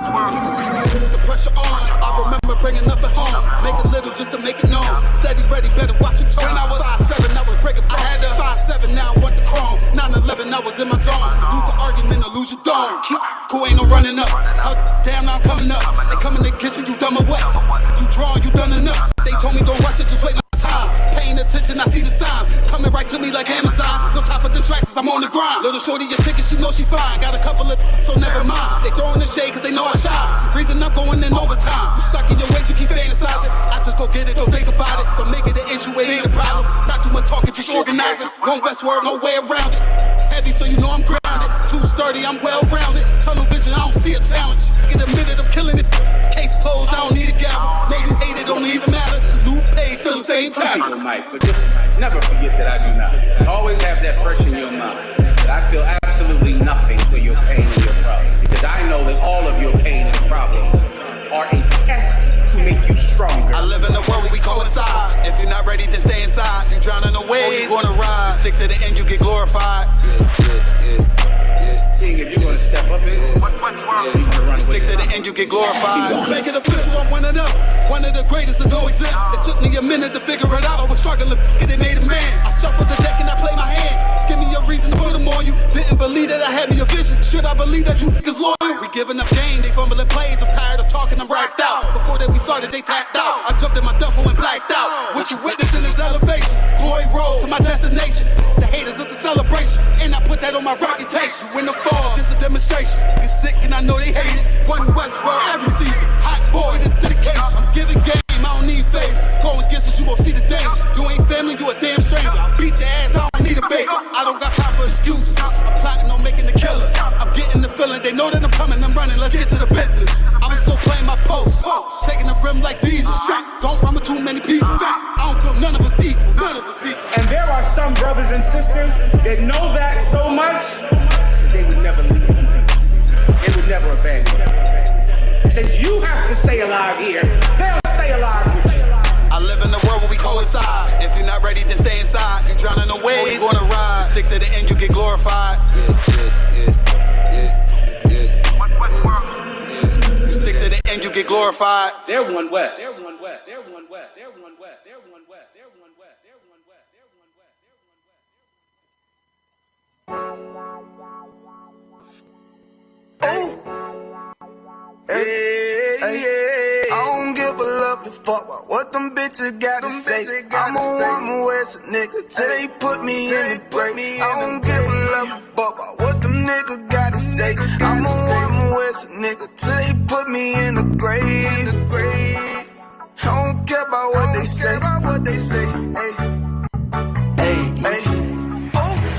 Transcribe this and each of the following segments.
The pressure on, I remember bringing nothing home. Make a little just to make it known. Steady, ready, better watch your tone. When I was 5'7", I was breaking. I had to 5'7", now I want the chrome. 9/11, I was in my zone. Lose the argument or lose your dome. Keep cool, ain't no running up. Damn, now I'm coming up. They coming against me, you dumb or what? You drawn, you done enough. They told me don't rush it, just wait my time. Paying attention, I see the signs. Coming right to me like Amazon. No time for distractions, I'm on the grind. Little shorty, your ticket, she know she fine. Got a couple of so never mind. They throwing the shade cause they know I shine. Reason I'm going in overtime. You stuck in your ways, you keep fantasizing. I just go get it, don't think about it. Don't make it an issue, it ain't a problem. Not too much talking, just organizing. One Westward, no way around it. Heavy, so you know I'm grounded. Too sturdy, I'm well-rounded. Tunnel vision, I don't see a challenge. Get admitted, I'm killing it. Case closed, I don't need a gavel. Know you hate it, don't even matter. New page, still the same time. People might, but just never forget that I do not. Always have that fresh in your mind. That I feel absolutely nothing for your pain and your problem. Because I know that all of your pain and problems are a test to make you stronger. I live in a world where we coincide. If you're not ready to stay inside, you drowning away, you gonna ride. You stick to the end, you get glorified. Seeing if you're gonna step up into what's world, you stick to the end, you get glorified. Let's make it official, I'm one of them. One of the greatest, there's no exempt. It took me a minute to figure it out. I was struggling, and it made a man. I shuffled the deck and I played my hand. Just give me a reason to put them on you. Didn't believe that I had me a vision. Should I believe that you niggas loyal? We giving up game, they fumbling plays. I'm tired of talking, I'm wiped out. Before that we started, they tapped out. I jumped in my duffel and blacked out. What you witnessing is elevation. Glory road to my destination. The haters, it's a celebration. And I put that on my reputation. When the fall, this a demonstration. Get sick and I know they hate it. One Westward every season. Hot boy, this dedication. I'm giving game, I don't need favors. Go against it, you won't see the danger. You ain't family, you a damn stranger. I'll beat your ass, I don't need a baby. I don't got time for excuses. I'm plotting on making the killer. I'm getting the feeling, they know that I'm coming, I'm running. Let's get to the business. I'm still playing my post. Taking the rim like diesel. Don't run with too many people. I don't feel none of us equal. None of us equal. And there are some brothers and sisters that know that so much, they would never leave you. They would never abandon you. Since you have to stay alive here, they'll stay alive with you. I live in a world where we coincide. If you're not ready to stay inside, you drowning away, you gonna ride. You stick to the end, you get glorified. You stick to the end, you get glorified. They're one West. They're one West. They're one West. They're one West. They're one West. They're one West. They're one West. They're one West. Hey, I don't give a love to fuck about what them bitches gotta say. I'm a West nigga till they put me in the grave. I don't give a love to fuck about what them niggas gotta say. I'm a West nigga till they put me in the grave. I don't care about what they say. Hey.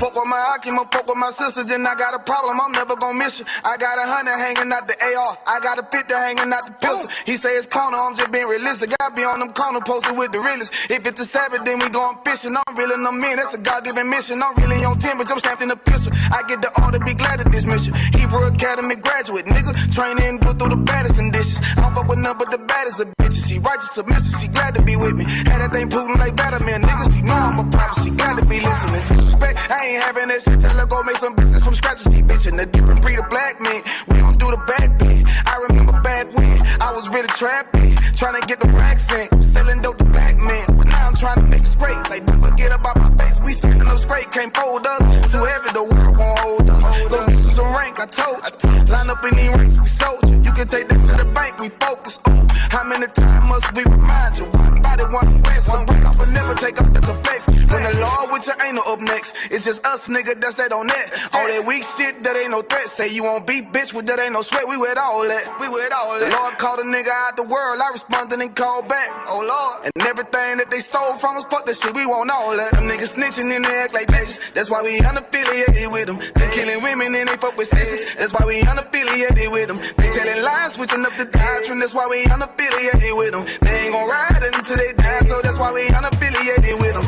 Fuck with my Akima, fuck with my sisters, then I got a problem, I'm never gon' miss you. I got 100 hanging out the AR, I got a 50 hanging out the pistol. He say it's corner, I'm just being realistic. I be on them corner posted with the realest. If it's the Sabbath, then we going fishing. I'm reeling them in, that's a God-given mission. I'm really on 10, but I'm stamped in the pistol. I get the order, be glad of this mission. Hebrew Academy graduate, nigga. Training, go through the baddest conditions. I don't fuck with none but the baddest of bitches. She righteous, submissive, she glad to be with me. Had that thing Putin like Batman, niggas. She know I'm a prophet, she glad to be listening. Disrespect, I ain't having that shit. Tell her go make some business from scratch. She bitchin' a different breed of black men. We don't do the back bend. I remember back when I was really trapping, trying to get them racks in, selling dope to black men. But now I'm trying to make it straight. Like, don't forget about my face. We standing up straight, can't fold us. Too heavy, the world won't hold us. Go get you some rank, I told you. Line up in these ranks, we soldier. You can take that to the bank, we focus on how many times must we remind you. One body, one breath, some break off and never take off, that's a flex. When the law with you ain't no up next, it's just us, nigga, that's that on that. All that weak shit, that ain't no threat. Say you won't beat, bitch, with that ain't no sweat. We with all that, The Lord called a nigga out the world, I responded and called back. Oh Lord, and everything that they stole from us, fuck that shit, we want all that. Them niggas snitching and they act like bitches, that's why we unaffiliated with them. They killing women and they fuck with sisters, that's why we unaffiliated with them. They telling lies, switching up the doctrine, that's why we unaffiliated with them. They ain't gon' ride until they die, so that's why we unaffiliated with them.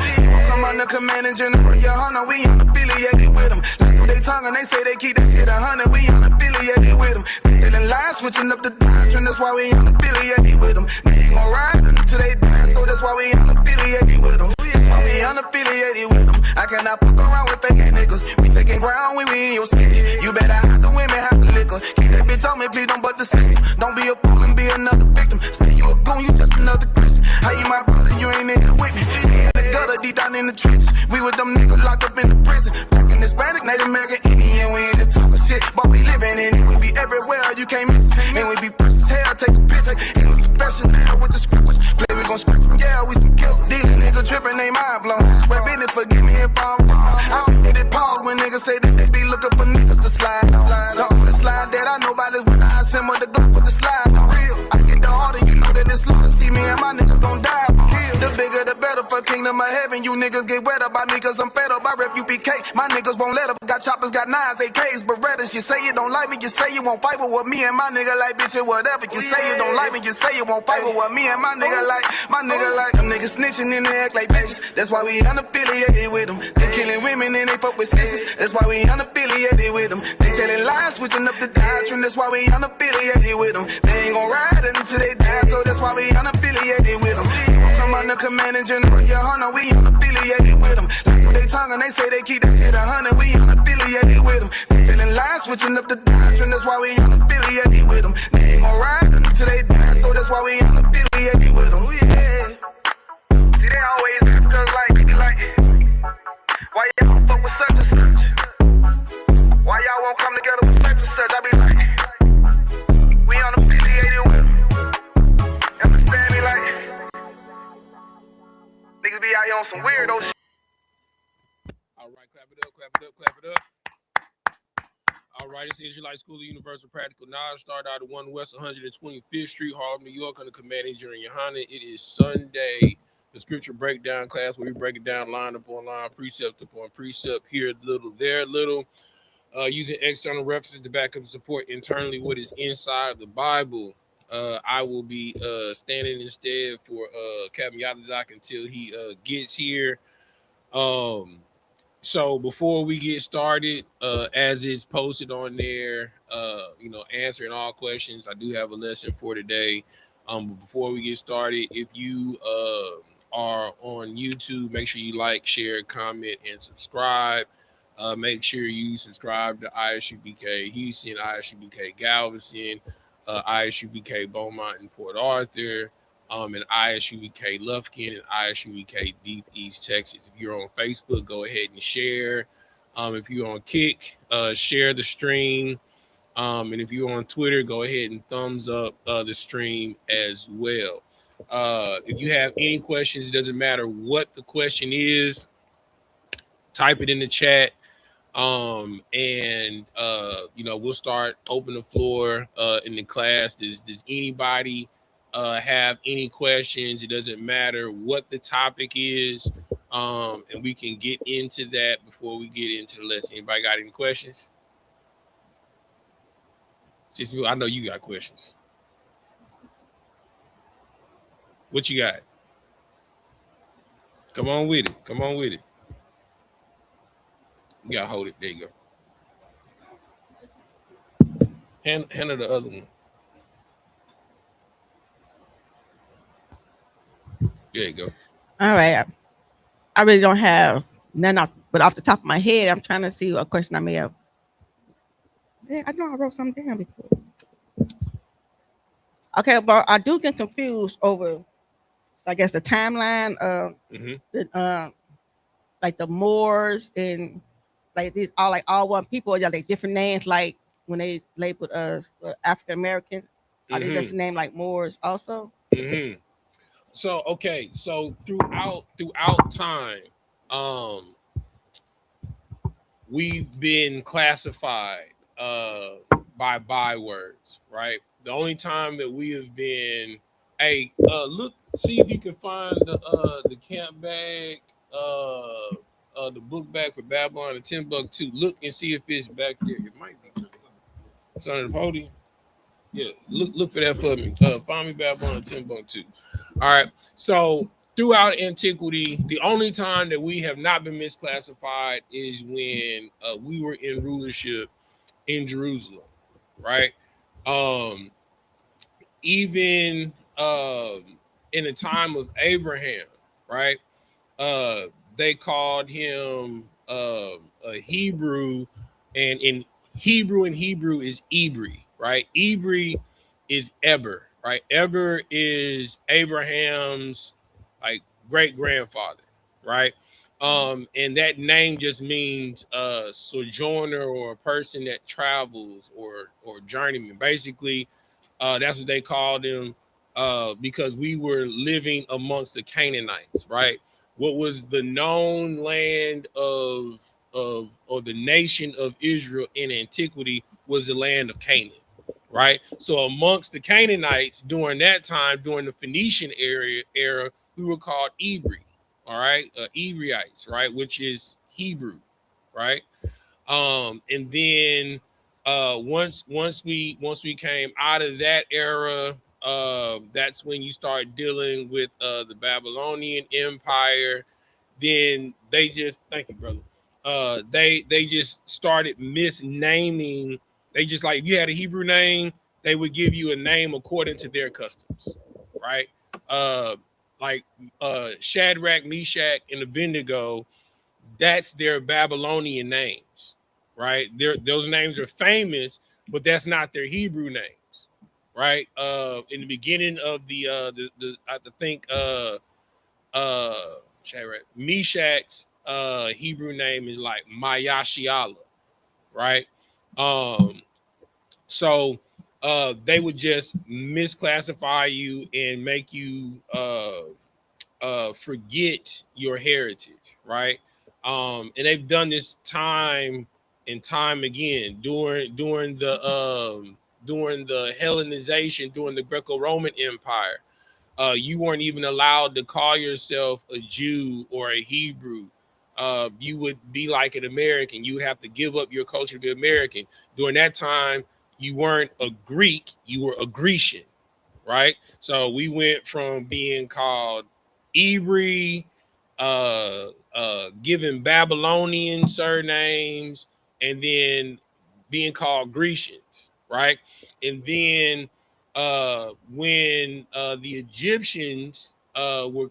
Come on the command and general, YAHANNA, we unaffiliated with them. Like they tongue and they say they keep that shit 100, we unaffiliated with them. They telling lies, switching up the doctrine, that's why we unaffiliated with them. They ain't gon' ride until they die, so that's why we unaffiliated with them. That's why we unaffiliated with them. I cannot fuck around with fake niggas. We taking ground when we in your city. You better have the women, have the liquor. Keep that bitch told me, please don't but the system. Don't be a fool and be another victim. Say you a goon, you just another Christian. How you my brother, you ain't in here with me. We in the gutter, deep down in the trenches. We with them niggas locked up in the prison. Black and Hispanic, Native American, Indian. We ain't just talking shit, but we living in it. We be everywhere, you can't miss it. And we be fresh as hell, take a picture. And we special now with the scriptures. Play, we gon' scratch them, yeah, we some killers. These niggas tripping, they mind blown. Swear business, forgive me if I'm wrong. I be at it pause when niggas say that they be looking for niggas to slide on. The only slide that I know about is when I assemble the gun with the slide on. Real, I get the order, you know that it's slaughter. See me and my niggas gon' die. The bigger the better for kingdom of heaven. You niggas get wetter by me cause I'm fed up. I rep UPK. My niggas won't let up. Got choppers, got nines, AKs, Berettas. You say you don't like me, you say you won't fight with me and my nigga like bitch or whatever. You say you don't like me, you say you won't fight with me and my nigga like. Them niggas snitching and they act like bitches. That's why we unaffiliated with them. They killing women and they fuck with sisters. That's why we unaffiliated with them. They telling lies, switching up the doctrine. That's why we unaffiliated with them. They ain't gon' ride until they die, so that's why we unaffiliated with them. Come on the command and general, YAHANNA, we unaffiliated with them. Like they tongue and they say they keep that shit 100, we unaffiliated with them. They telling lies, switching up the doctrine. That's why we unaffiliated with them. They ain't gon' ride until they die, so that's why we unaffiliated with them. Yeah. See, they always ask us like, why y'all don't fuck with such and such? Why y'all won't come together with such and such? I be like, we unaffiliated with them. Understand me? Like, niggas be out here on some weirdo shit. All right, clap it up, clap it up, clap it up. All right, it's Israelite School of Universal Practical Knowledge. Start out at 1 West 125th Street, Harlem, New York, under command engineer YAHANNA. It is Sunday, the scripture breakdown class, where we break it down line upon line, precept upon precept, here a little, there a little, using external references to back up and support internally what is inside the Bible. I will be standing instead for Captain Isupk until he gets here. So before we get started, as it's posted on there, answering all questions, I do have a lesson for today. But before we get started, if you are on YouTube, make sure you like, share, comment, and subscribe. Make sure you subscribe to I.S.U.P.K Houston, I.S.U.P.K Galveston, I.S.U.P.K Beaumont and Port Arthur, and I.S.U.P.K Lufkin, and I.S.U.P.K Deep East Texas. If you're on Facebook, go ahead and share. If you're on Kick, share the stream. And if you're on Twitter, go ahead and thumbs up the stream as well. If you have any questions, it doesn't matter what the question is, type it in the chat. We'll start open the floor in the class. Does anybody have any questions? It doesn't matter what the topic is, and we can get into that before we get into the lesson. Anybody got any questions? I know you got questions. What you got? Come on with it. Come on with it. You gotta hold it. There you go. Handle the other one. There you go. All right. I really don't have none but off the top of my head, I'm trying to see what question I may have. Yeah, I know I wrote something down before. Okay, but I do get confused over, I guess, the timeline of like the Moors and like these all one people, yeah, like different names, like when they labeled us African American, are they just named like Moors also? So throughout time, we've been classified by bywords, right? The only time that we have been, see if you can find the camp bag, the book bag for Babylon, the Timbuktu. Look and see if it's back there. It might be. It's under the podium. Yeah, look for that for me. Find me Babylon and Timbuktu. All right. So throughout antiquity, the only time that we have not been misclassified is when we were in rulership in Jerusalem, right? Even in the time of Abraham, right? They called him a Hebrew, and in Hebrew is Ibri, right? Ibri is Eber, right? Eber is Abraham's like great grandfather, right? And that name just means sojourner or a person that travels or journeyman. Basically, that's what they called him because we were living amongst the Canaanites, right? What was the known land of or the nation of Israel in antiquity was the land of Canaan, right? So amongst the Canaanites during that time, during the Phoenician era, we were called Ibri, all right, Ibriites, right, which is Hebrew, right? And then once we came out of that era, that's when you start dealing with the Babylonian Empire. Then they just thank you, brother. They just started misnaming. They just like if you had a Hebrew name, they would give you a name according to their customs, right? Uh, like Shadrach, Meshach, and Abednego, that's their Babylonian names, right? Those names are famous, but that's not their Hebrew names, right? In the beginning of the I think Shadrach, Meshach's Hebrew name is like Mayashiala, right? Um, so they would just misclassify you and make you forget your heritage, right? And they've done this time and time again during the Hellenization, during the Greco-Roman Empire. You weren't even allowed to call yourself a Jew or a Hebrew. You would be like an American. You would have to give up your culture to be American. During that time, you weren't a Greek, you were a Grecian, right? So we went from being called Ibri, given Babylonian surnames, and then being called Grecians, right? And then when the Egyptians were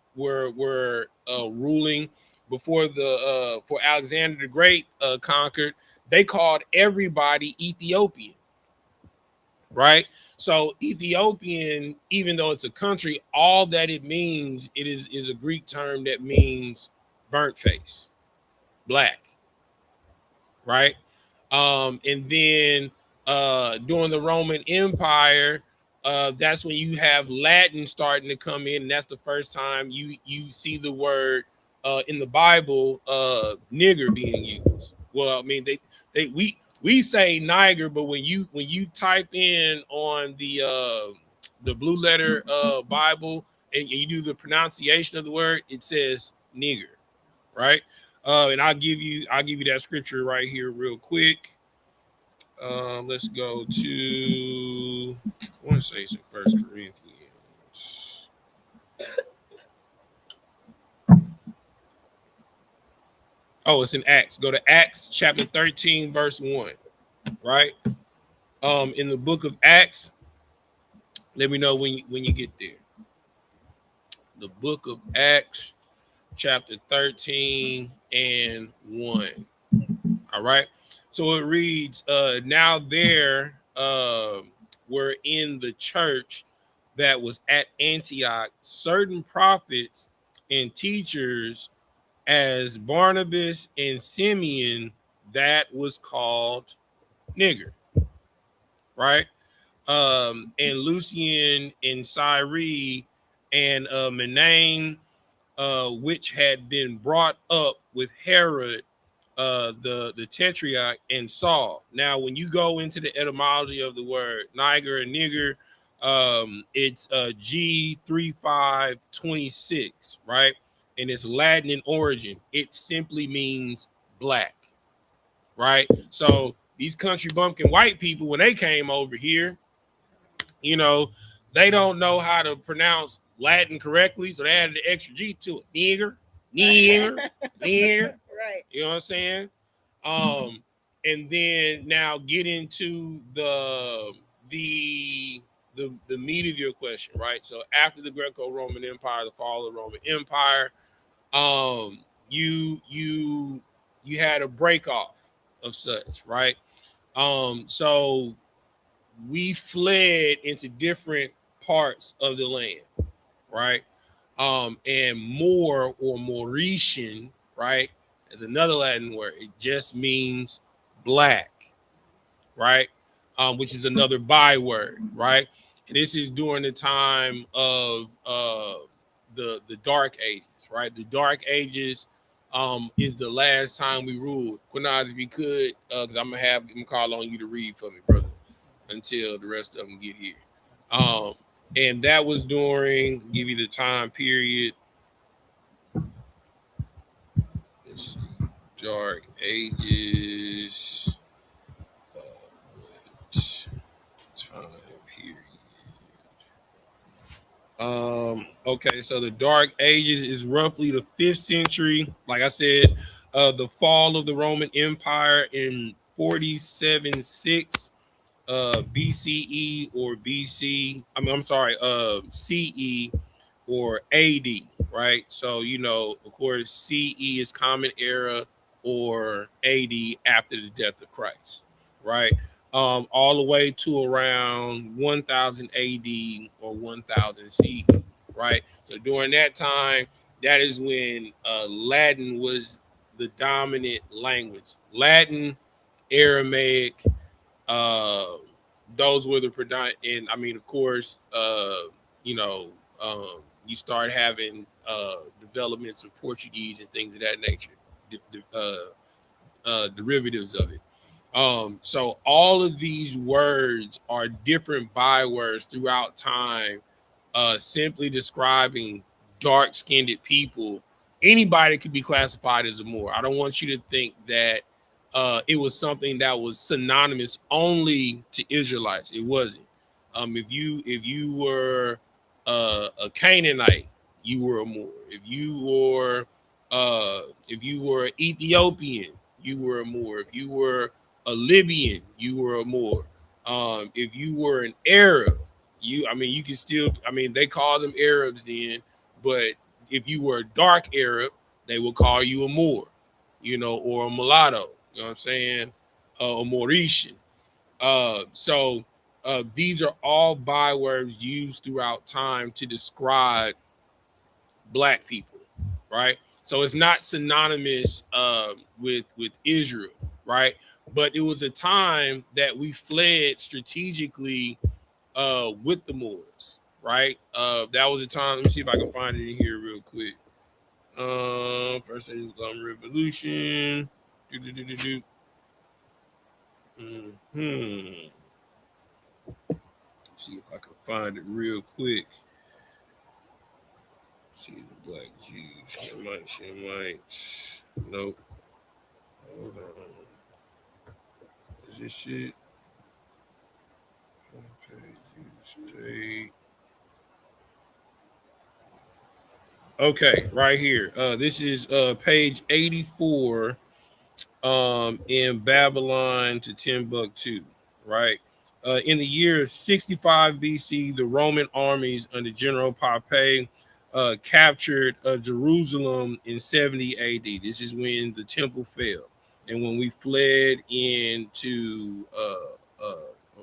ruling before the for Alexander the Great conquered, they called everybody Ethiopian, right? So Ethiopian, even though it's a country, all that it means it is a Greek term that means burnt face, black, right? And then during the Roman Empire, that's when you have Latin starting to come in, and that's the first time you see the word in the Bible nigger being used. Well, I mean we say Niger, but when you type in on the blue letter Bible and you do the pronunciation of the word, it says nigger, right? And I'll give you that scripture right here real quick. Let's go to I want to say some First Corinthians. Oh, it's in Acts. Go to Acts chapter 13, verse 1. Right? In the book of Acts, let me know when you get there. The book of Acts, chapter 13 and 1. All right. So it reads, now there were in the church that was at Antioch certain prophets and teachers, as Barnabas and Simeon, that was called nigger, right? And Lucian and Cyrene and Manaen, which had been brought up with Herod the Tetrarch and Saul. Now, when you go into the etymology of the word Niger and nigger, it's G3526, right? And it's Latin in origin. It simply means black, right? So these country bumpkin white people, when they came over here, you know, they don't know how to pronounce Latin correctly, so they added the extra G to it. Nigger, nigger, nigger. Right. You know what I'm saying? And then now get into the meat of your question, right? So after the Greco-Roman Empire, the fall of the Roman Empire, you had a break off of such, right? So we fled into different parts of the land, right? And more or Mauritian, right, is another Latin word. It just means black, right? Which is another byword, right? And this is during the time of the Dark Ages, right? The Dark Ages is the last time we ruled. Quinaz, if you could, because I'm gonna call on you to read for me, brother, until the rest of them get here. And that was during, give you the time period. Let's see, Dark Ages. Time period. Okay, so the Dark Ages is roughly the 5th century. Like I said, the fall of the Roman Empire in 47-6 BCE or BC. I'm sorry, CE or AD, right? So, you know, of course, CE is Common Era or AD after the death of Christ, right? All the way to around 1000 AD or 1000 CE, right? So during that time, that is when Latin was the dominant language. Latin, Aramaic, uh, those were the predominant. And I mean, of course, you know, you start having developments of Portuguese and things of that nature, derivatives of it. So all of these words are different bywords throughout time, simply describing dark-skinned people. Anybody could be classified as a Moor. I don't want you to think that it was something that was synonymous only to Israelites. It wasn't. If you were a Canaanite, you were a Moor. If you were Ethiopian, you were a Moor. If you were a Libyan, you were a Moor. If you were an Arab, you can still, they called them Arabs then, but if you were a dark Arab, they would call you a Moor, or a mulatto, you know what I'm saying? A Mauritian. So these are all bywords used throughout time to describe black people, right? So it's not synonymous with Israel, right? But it was a time that we fled strategically with the Moors, right? That was a time. Let me see if I can find it in here real quick. First Islamic Revolution. See if I can find it real quick. See the black Jews, Shemites. Nope. Hold on. Is this shit? Okay, right here. This is page 84 in Babylon to Timbuktu, right? In the year 65 BC, the Roman armies under General Pompey captured Jerusalem in 70 AD. This is when the temple fell. And when we fled into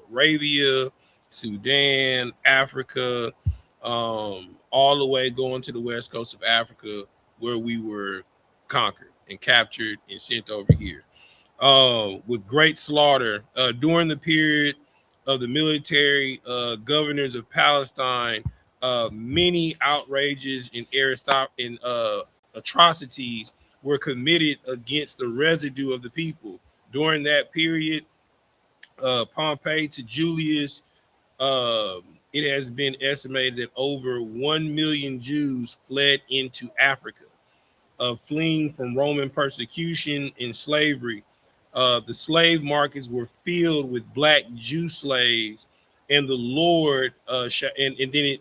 Arabia, Sudan, Africa, all the way going to the west coast of Africa, where we were conquered and captured and sent over here with great slaughter. During the period of the military governors of Palestine, many outrages and atrocities were committed against the residue of the people. During that period, Pompey to Julius, it has been estimated that over 1 million Jews fled into Africa, fleeing from Roman persecution and slavery. The slave markets were filled with black Jew slaves, and the Lord, and then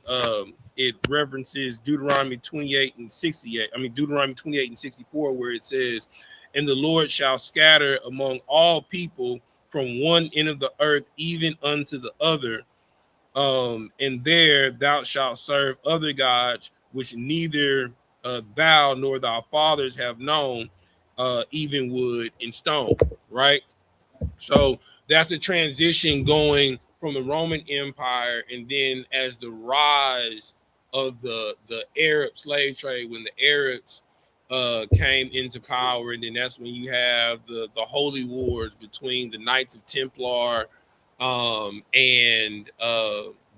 it references Deuteronomy 28 and 68. Deuteronomy 28 and 64, where it says, "And the Lord shall scatter among all people from one end of the earth even unto the other. And there thou shalt serve other gods, which neither thou nor thy fathers have known, even wood and stone," right? So that's a transition going from the Roman Empire, and then as the rise of the Arab slave trade, when the Arabs came into power, and then that's when you have the holy wars between the Knights of Templar and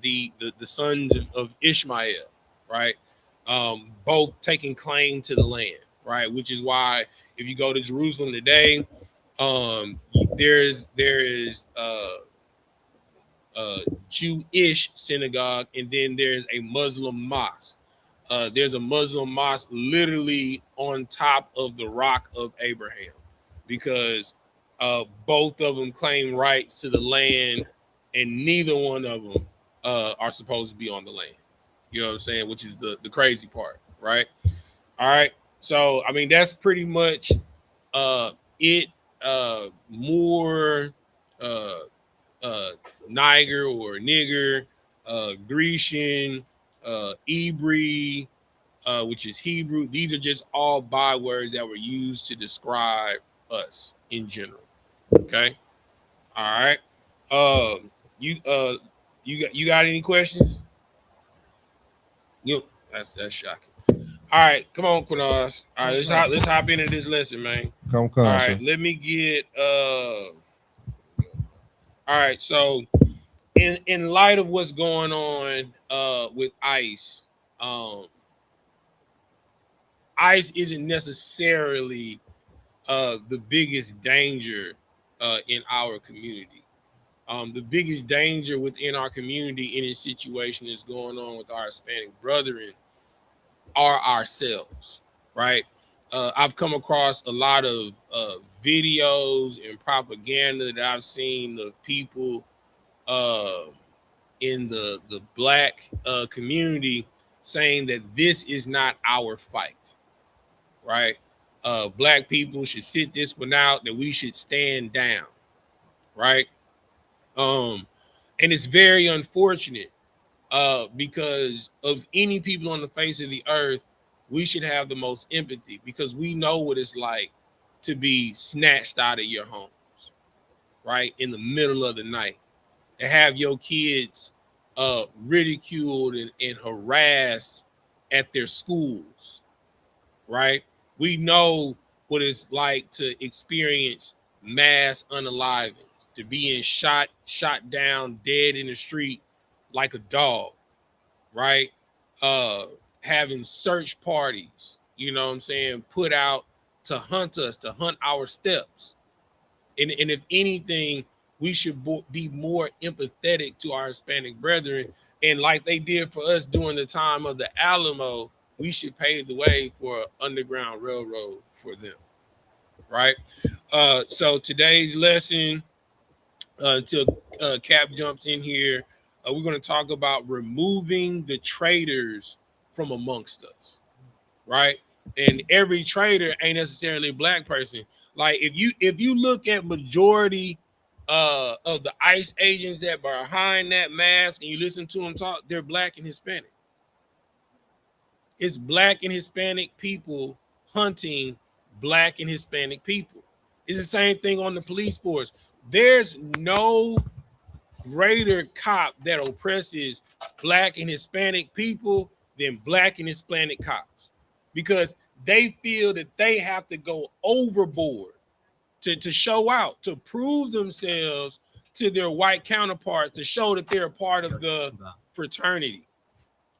the sons of Ishmael, right? Both taking claim to the land, right? Which is why if you go to Jerusalem today, there is Jewish synagogue, and then there's a Muslim mosque. There's a Muslim mosque literally on top of the Rock of Abraham, because both of them claim rights to the land, and neither one of them are supposed to be on the land. You know what I'm saying? Which is the crazy part, right? All right. So I mean, that's pretty much it. More Niger or nigger, Grecian, Hebrew, which is Hebrew. These are just all bywords that were used to describe us in general. Okay. All right. You got any questions? That's shocking. All right, come on, Quinaz. All right, let's hop into this lesson, man. Come, all right, sir. Let me get all right, so in light of what's going on with ICE, ICE isn't necessarily the biggest danger in our community. The biggest danger within our community in this situation is going on with our Hispanic brethren are ourselves, right? I've come across a lot of videos and propaganda that I've seen of people in the black community saying that this is not our fight, right? Black people should sit this one out, that we should stand down, right? And it's very unfortunate because of any people on the face of the earth, we should have the most empathy, because we know what it's like to be snatched out of your homes, right? In the middle of the night, to have your kids ridiculed and harassed at their schools, right? We know what it's like to experience mass unaliving, to being shot down dead in the street like a dog, right? Having search parties, you know what I'm saying, put out to hunt us, to hunt our steps. And if anything, we should be more empathetic to our Hispanic brethren. And like they did for us during the time of the Alamo, we should pave the way for an underground railroad for them, right? So today's lesson, until Cap jumps in here, we're going to talk about removing the traitors from amongst us, right? And every traitor ain't necessarily a black person. Like if you look at majority of the ICE agents that are behind that mask and you listen to them talk, they're black and Hispanic. It's black and Hispanic people hunting black and Hispanic people. It's the same thing on the police force. There's no greater cop that oppresses black and Hispanic people than black and Hispanic cops, because they feel that they have to go overboard to show out, to prove themselves to their white counterparts, to show that they're a part of the fraternity,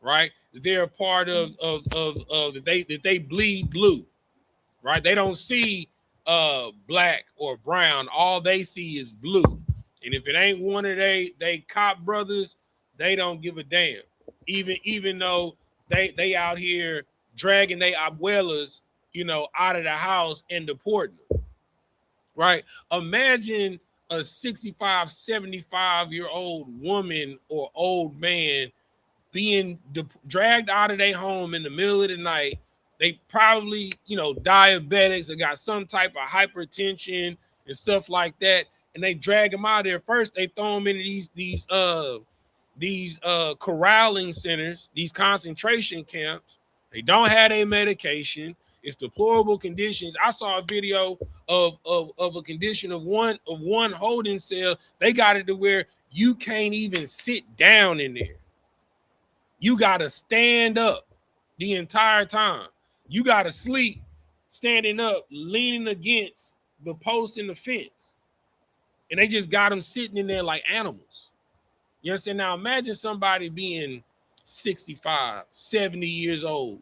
right? They're a part of that they bleed blue, right? They don't see black or brown. All they see is blue. And if it ain't one of they cop brothers, they don't give a damn. Even though they out here dragging they abuelas, out of the house and deporting them, right? Imagine a 65, 75-year-old woman or old man being dragged out of their home in the middle of the night. They probably, diabetics or got some type of hypertension and stuff like that. And they drag them out of there. First, they throw them into these corralling centers, these concentration camps. They don't have their medication. It's deplorable conditions. I saw a video of a condition of one holding cell. They got it to where you can't even sit down in there. You got to stand up the entire time. You got to sleep standing up, leaning against the post in the fence. And they just got them sitting in there like animals. You understand? Now imagine somebody being 65, 70 years old,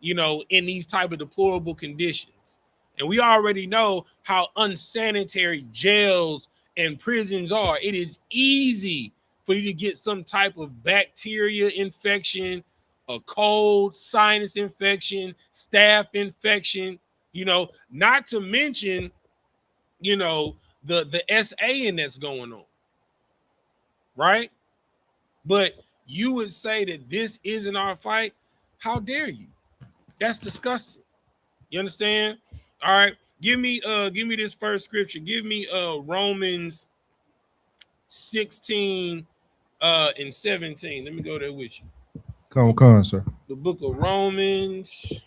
you know, in these type of deplorable conditions. And we already know how unsanitary jails and prisons are. It is easy for you to get some type of bacteria infection, a cold, sinus infection, staph infection, you know, not to mention, you know, the SAing that's going on, right? But you would say that this isn't our fight. How dare you? That's disgusting. You understand? All right. Give me this first scripture. Give me Romans 16 and 17. Let me go there with you. Come on, sir. The book of Romans.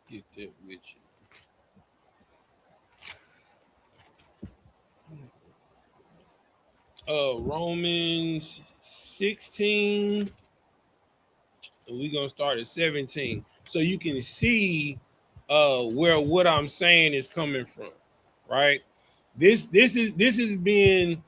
Get that with you. Romans 16. We're gonna start at 17. So you can see where what I'm saying is coming from, right? This has been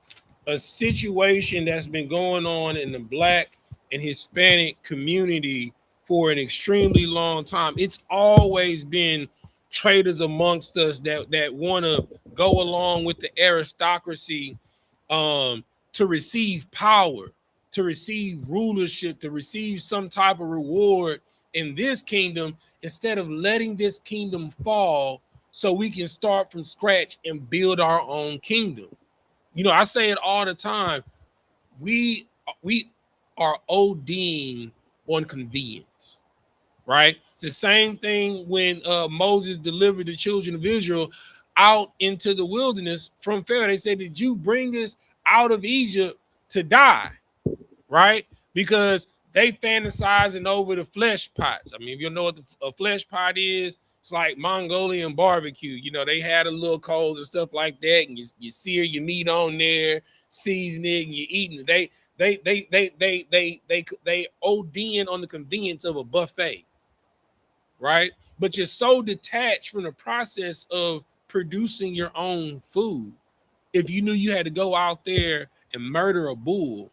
a situation that's been going on in the Black and Hispanic community for an extremely long time. It's always been traitors amongst us that want to go along with the aristocracy to receive power, to receive rulership, to receive some type of reward in this kingdom, instead of letting this kingdom fall so we can start from scratch and build our own kingdom. You know, I say it all the time. We are ODing on convenience, right? It's the same thing when Moses delivered the children of Israel out into the wilderness from Pharaoh. They said, did you bring us out of Egypt to die? Right? Because they fantasizing over the flesh pots. I mean, if you know what a flesh pot is, it's like Mongolian barbecue. You know, they had a little coals and stuff like that, and you sear your meat on there, season it, and you eating it. They ODing on the convenience of a buffet, right? But you're so detached from the process of producing your own food. If you knew you had to go out there and murder a bull,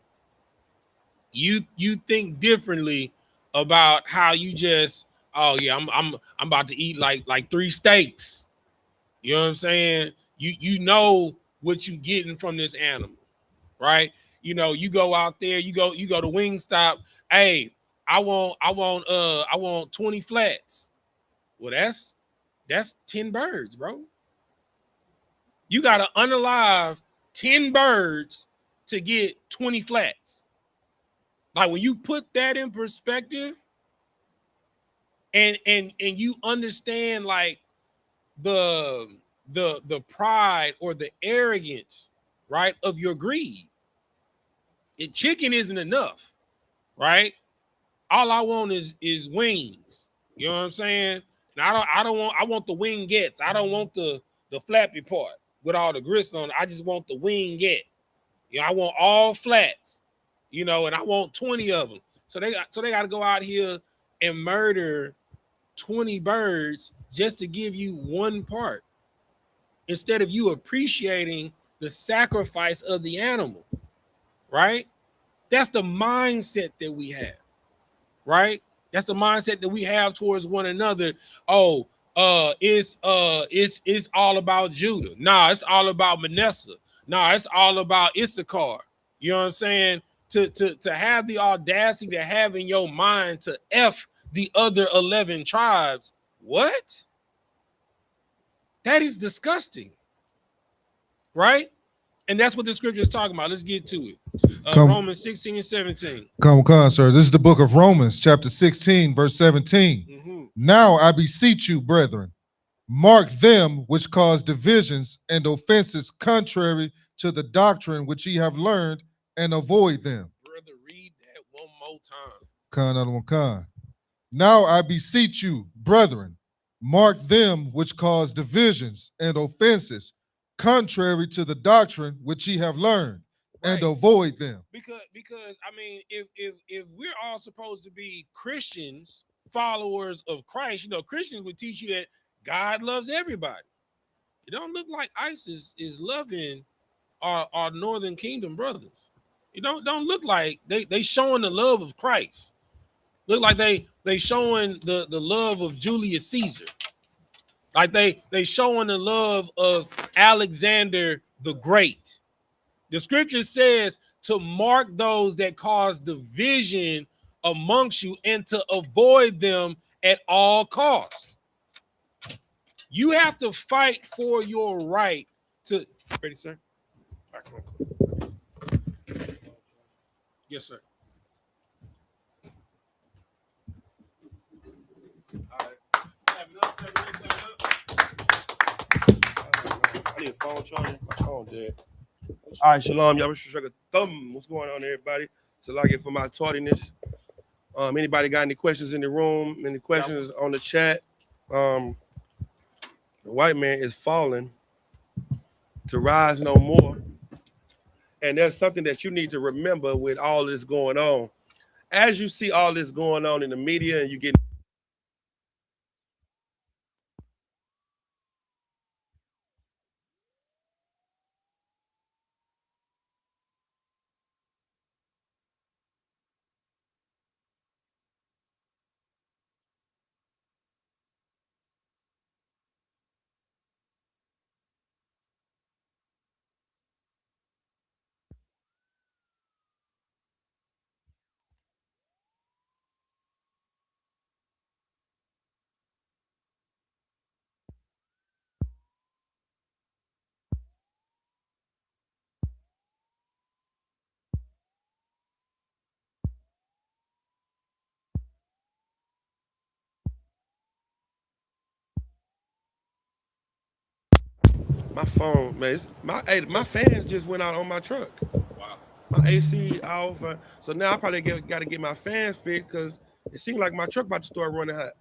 you think differently about how you just, oh yeah, I'm about to eat like 3 steaks. You know what I'm saying? You know what you getting from this animal, right? You know, you go out there, you go to Wingstop. Hey, I want 20 flats. Well, that's 10 birds, bro. You gotta unalive 10 birds to get 20 flats. Like, when you put that in perspective and you understand like the pride or the arrogance, right, of your greed. Chicken isn't enough, right? All I want is wings. You know what I'm saying? And I want the wingettes. I don't want the flappy part with all the grist on it. I just want the wingette. You know, I want all flats, you know, and I want 20 of them. So they got to go out here and murder 20 birds just to give you one part, instead of you appreciating the sacrifice of the animal, right? That's the mindset that we have, right? That's the mindset that we have towards one another. Oh, it's all about Judah. Nah, it's all about Manasseh. Nah, it's all about Issachar. You know what I'm saying? To have the audacity to have in your mind to F the other 11 tribes. What? That is disgusting, right? And that's what the scripture is talking about. Let's get to it. Romans 16 and 17. Come on, sir. This is the book of Romans, chapter 16, verse 17. Mm-hmm. Now I beseech you, brethren, mark them which cause divisions and offenses contrary to the doctrine which ye have learned, and avoid them. Brother, read that one more time. Khan. Now I beseech you, brethren, mark them which cause divisions and offenses, contrary to the doctrine which ye have learned, and Right. avoid them. Because I mean, if we're all supposed to be Christians, followers of Christ, you know, Christians would teach you that God loves everybody. It don't look like ISIS is loving our Northern Kingdom brothers. It don't look like they showing the love of Christ. Look like they showing the love of Julius Caesar. Like they showing the love of Alexander the Great. The scripture says to mark those that cause division amongst you and to avoid them at all costs. You have to fight for your right to. Ready, sir? All right, come on. Yes, sir. All right. I need a phone charger. My phone dead. All right, shalom. Y'all should a thumb. What's going on, everybody? So like it for my tardiness. Anybody got any questions in the room? Any questions on the chat? The white man is falling to rise no more. And there's something that you need to remember with all this going on. As you see all this going on in the media and you get my phone, man, my fans just went out on my truck. Wow. My AC off. So now I probably got to get my fans fixed because it seems like my truck about to start running hot.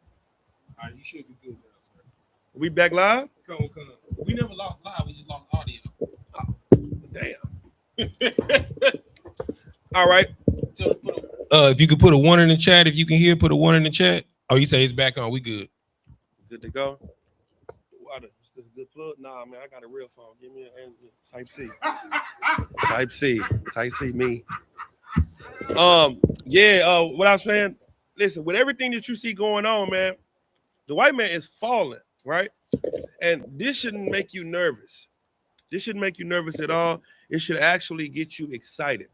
All right, you should be good now, sir. We back live? Come on. We never lost live, we just lost audio. Damn. All right. If you could put a 1 in the chat, if you can hear, put a 1 in the chat. Oh, you say it's back on. We good. Good to go. What is this a good plug? Nah, man, I got a real phone. Give me a Type C. Type C me. What I was saying, listen, with everything that you see going on, man, the white man is falling, right? And this shouldn't make you nervous. This shouldn't make you nervous at all. It should actually get you excited.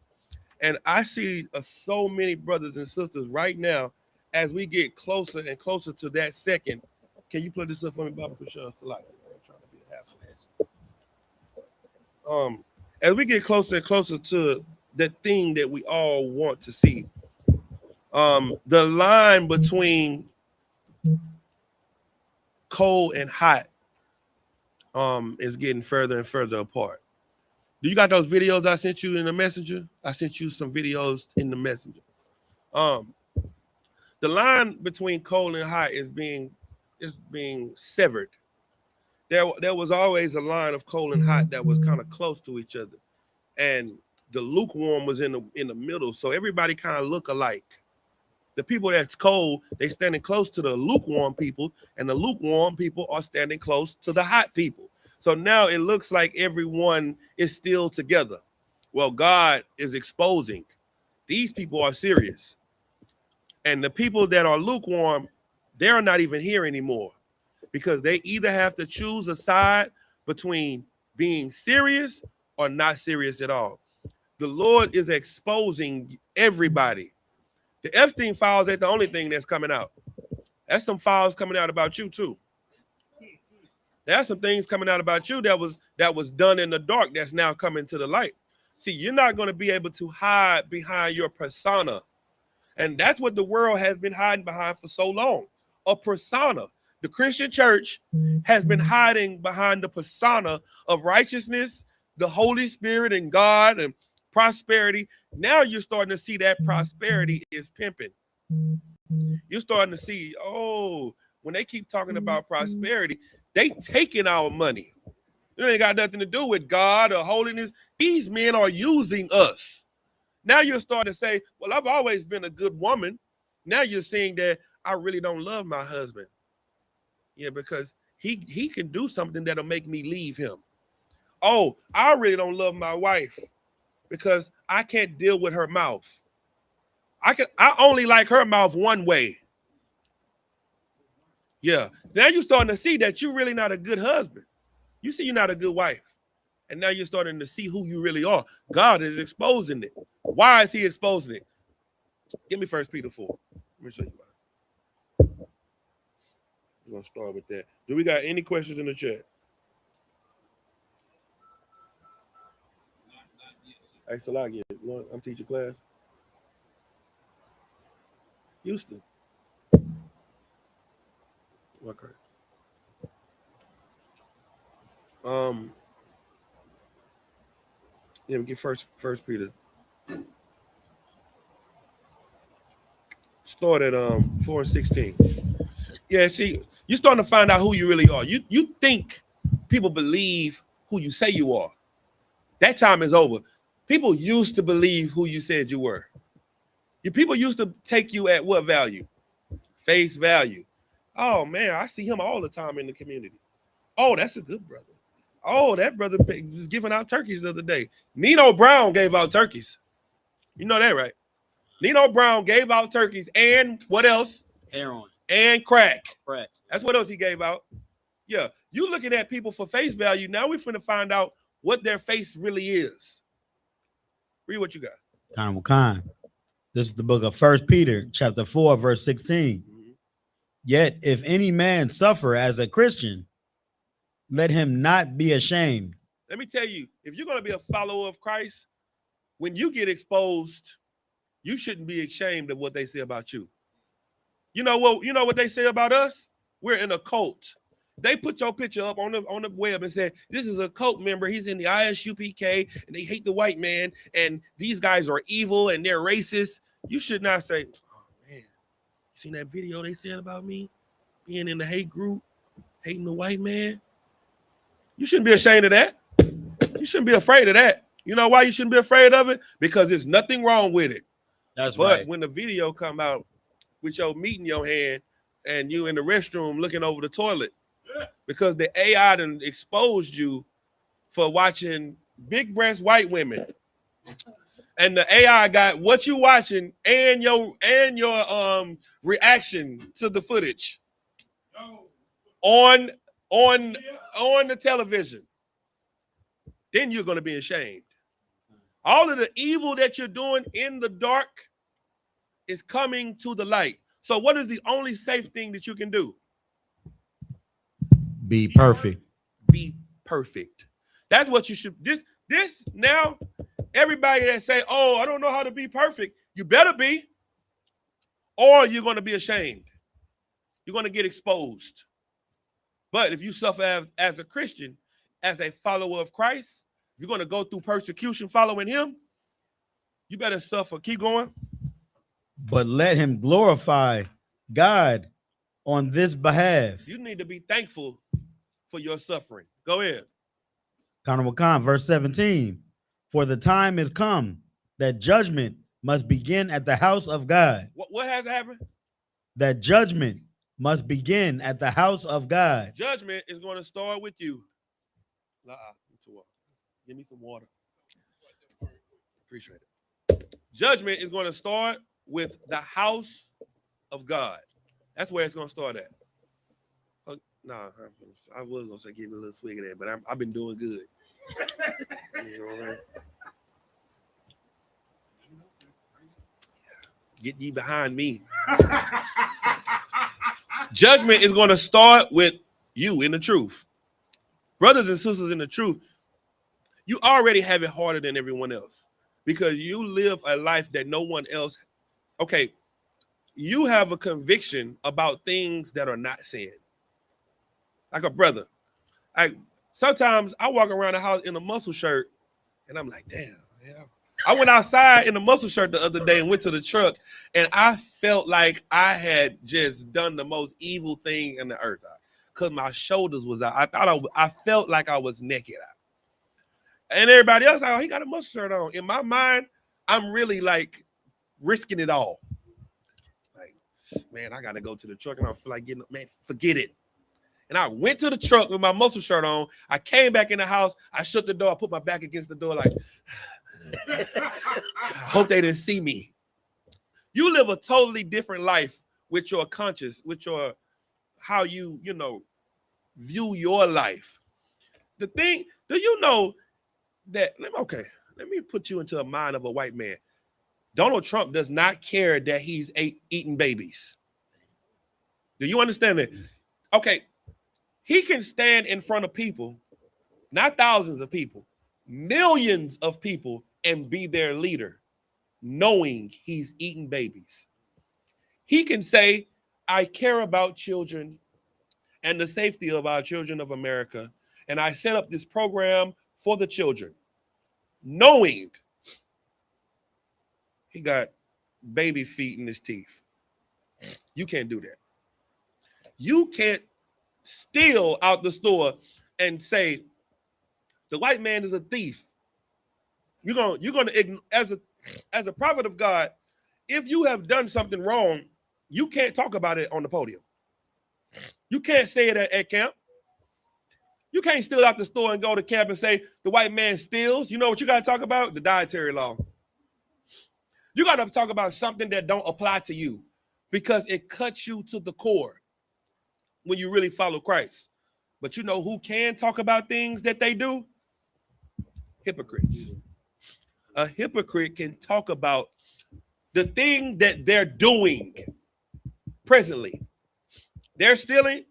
And I see so many brothers and sisters right now as we get closer and closer to that second. Can you plug this up for me, Baba Kushal? I'm trying to be a half ass. As we get closer and closer to the thing that we all want to see, the line between cold and hot is getting further and further apart. Do you got those videos I sent you in the messenger? I sent you some videos in the messenger. The line between cold and hot is being severed. There was always a line of cold and hot that was kind of close to each other, and the lukewarm was in the middle. So everybody kind of look alike. The people that's cold, they standing close to the lukewarm people, and the lukewarm people are standing close to the hot people. So now it looks like everyone is still together. Well, God is exposing these people are serious. And the people that are lukewarm, they're not even here anymore because they either have to choose a side between being serious or not serious at all. The Lord is exposing everybody. The Epstein files ain't the only thing that's coming out. There's some files coming out about you too. There's some things coming out about you that was done in the dark that's now coming to the light. See, you're not going to be able to hide behind your persona. And that's what the world has been hiding behind for so long, a persona. The Christian church has been hiding behind the persona of righteousness, the Holy Spirit and God and prosperity. Now you're starting to see that prosperity is pimping. You're starting to see, oh, when they keep talking about prosperity, they taking our money. It ain't got nothing to do with God or holiness. These men are using us. Now you're starting to say, well, I've always been a good woman. Now you're saying that I really don't love my husband. Yeah, because he can do something that'll make me leave him. Oh, I really don't love my wife because I can't deal with her mouth. I only like her mouth one way. Yeah. Now you're starting to see that you're really not a good husband. You see you're not a good wife. And now you're starting to see who you really are. God is exposing it. Why is he exposing it? Give me 1 Peter 4. Let me show you why. We're going to start with that. Do we got any questions in the chat? Ask a lot. I'm teaching class. Houston. Okay. Yeah, we get first Peter. Start at 4:16. Yeah, see, you're starting to find out who you really are. You think people believe who you say you are. That time is over. People used to believe who you said you were. People used to take you at what value? Face value. Oh man, I see him all the time in the community. Oh, that's a good brother. Oh, that brother was giving out turkeys the other day. Nino Brown gave out turkeys. You know that, right? Nino Brown gave out turkeys and what else? Heroin. And crack. Crack. That's what else he gave out. Yeah. You looking at people for face value. Now we're finna find out what their face really is. Read what you got. Khan. This is the book of 1 Peter, chapter 4, verse 16. Mm-hmm. Yet if any man suffer as a Christian, let him not be ashamed. Let me tell you, if you're going to be a follower of Christ, when you get exposed, you shouldn't be ashamed of what they say about you. You know what they say about us? We're in a cult. They put your picture up on the web and said, this is a cult member. He's in the I.S.U.P.K. and they hate the white man. And these guys are evil and they're racist. You should not say, oh man, you seen that video they said about me being in the hate group, hating the white man? You shouldn't be ashamed of that. You shouldn't be afraid of that. You know why you shouldn't be afraid of it? Because there's nothing wrong with it. That's but right. When the video come out with your meat in your hand and you in the restroom looking over the toilet, because the AI done exposed you for watching big breast white women. And the AI got what you watching and your reaction to the footage on the television. Then you're going to be ashamed. All of the evil that you're doing in the dark is coming to the light. So what is the only safe thing that you can do? Be perfect. Be perfect. That's what you should. This now, everybody that say, oh, I don't know how to be perfect, you better be, or you're going to be ashamed. You're going to get exposed. But if you suffer as a Christian, as a follower of Christ, you're going to go through persecution following him, you better suffer. Keep going. But let him glorify God on this behalf. You need to be thankful for your suffering. Go ahead. Khan, verse 17. For the time is come that judgment must begin at the house of God. What has happened? That judgment must begin at the house of God. Judgment is going to start with you. Give me some water. Appreciate it. Judgment is going to start with the house of God. That's where it's going to start at. I was going to say give me a little swig of that, but I've been doing good. You know what I mean? Get ye behind me. Judgment is going to start with you in the truth. Brothers and sisters in the truth, you already have it harder than everyone else because you live a life that no one else. Okay, you have a conviction about things that are not said. Like a brother. Sometimes I walk around the house in a muscle shirt and I'm like, damn, I went outside in a muscle shirt the other day and went to the truck, and I felt like I had just done the most evil thing in the earth, because my shoulders was out. I felt like I was naked out. And everybody else, like, oh, he got a muscle shirt on. In my mind, I'm really like risking it all. Like, man, I gotta go to the truck, and I feel like getting up. Man, forget it. And I went to the truck with my muscle shirt on. I came back in the house. I shut the door. I put my back against the door like, I hope they didn't see me. You live a totally different life with your conscience, with your how you view your life. The thing, do you know that? Let me put you into the mind of a white man. Donald Trump does not care that he's eating babies. Do you understand that? Okay, he can stand in front of people, not thousands of people, millions of people, and be their leader, knowing he's eating babies. He can say, I care about children and the safety of our children of America, and I set up this program for the children, knowing he got baby feet in his teeth. You can't do that. You can't steal out the store and say the white man is a thief. You're gonna as a prophet of God, if you have done something wrong, you can't talk about it on the podium. You can't say it at camp. You can't steal out the store and go to camp and say the white man steals. You know what you got to talk about? The dietary law. You got to talk about something that don't apply to you, because it cuts you to the core when you really follow Christ. But you know who can talk about things that they do? Hypocrites. A hypocrite can talk about the thing that they're doing presently. They're stealing.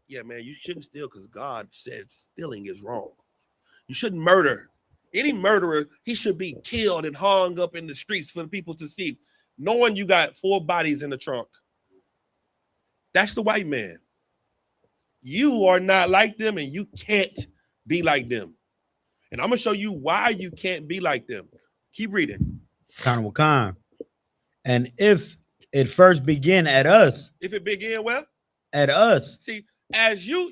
Yeah, man, you shouldn't steal because God said stealing is wrong. You shouldn't murder. Any murderer, he should be killed and hung up in the streets for the people to see, knowing you got 4 bodies in the trunk. That's the white man. You are not like them, and you can't be like them. And I'm going to show you why you can't be like them. Keep reading. And if it first begin at us. If it begin well? At us. See, as you're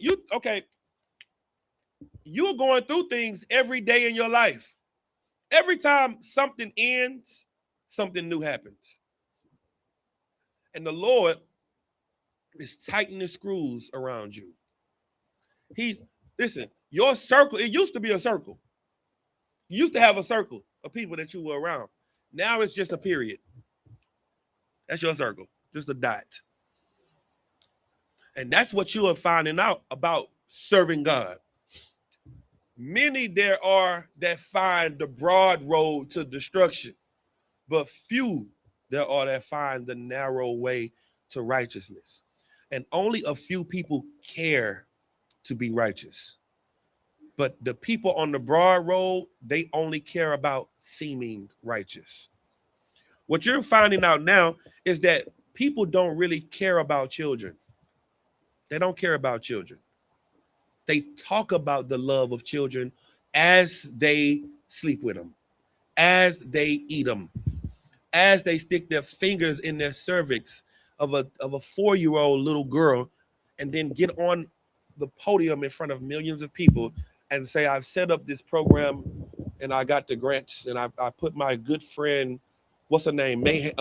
going through things every day in your life. Every time something ends, something new happens. And the Lord is tightening the screws around you. Listen, your circle, it used to be a circle. You used to have a circle of people that you were around. Now it's just a period. That's your circle, just a dot. And that's what you are finding out about serving God. Many there are that find the broad road to destruction, but few there are that find the narrow way to righteousness. And only a few people care to be righteous. But the people on the broad road, they only care about seeming righteous. What you're finding out now is that people don't really care about children. They don't care about children. They talk about the love of children as they sleep with them, as they eat them, as they stick their fingers in their cervix of a 4-year-old little girl, and then get on the podium in front of millions of people and say, I've set up this program and I got the grants, and I put my good friend, what's her name? What's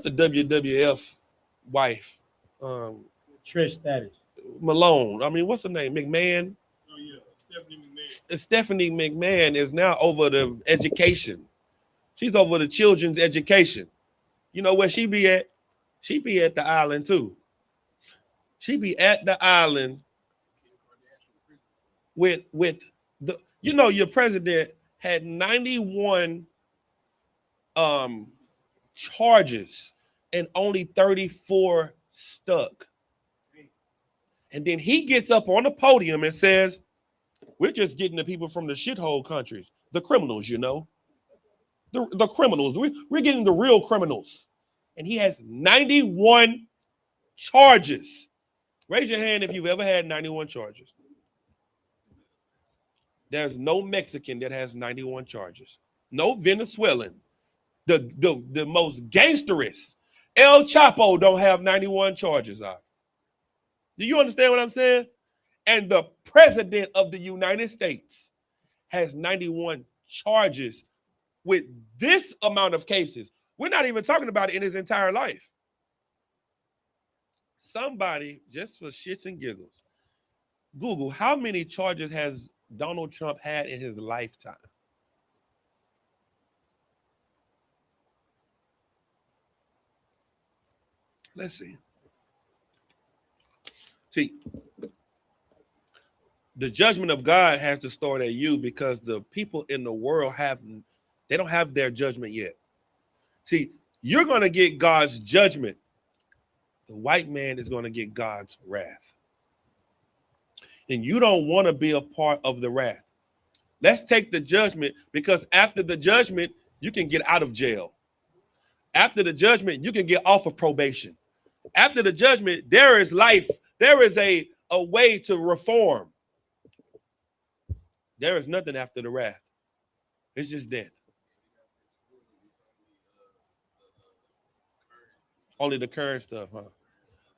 the WWF wife? Trish Stratus. Malone. I mean, what's her name? McMahon? Oh, yeah. Stephanie McMahon. Stephanie McMahon is now over the education. She's over the children's education. You know where she be at? She be at the island too. She be at the island with the, your president had 91 charges and only 34 stuck. And then he gets up on the podium and says, we're just getting the people from the shithole countries, the criminals, the criminals. We're getting the real criminals. And he has 91 charges. Raise your hand if you've ever had 91 charges. There's no Mexican that has 91 charges. No Venezuelan. The most gangsterous. El Chapo don't have 91 charges. Do you understand what I'm saying? And the president of the United States has 91 charges with this amount of cases. We're not even talking about it in his entire life. Somebody, just for shits and giggles, Google how many charges has Donald Trump had in his lifetime. Let's see. See, the judgment of God has to start at you because the people in the world they don't have their judgment yet. See, you're going to get God's judgment. The white man is going to get God's wrath. And you don't want to be a part of the wrath. Let's take the judgment, because after the judgment, you can get out of jail. After the judgment, you can get off of probation. After the judgment, there is life. There is a way to reform. There is nothing after the wrath. It's just death. Only the current stuff, huh?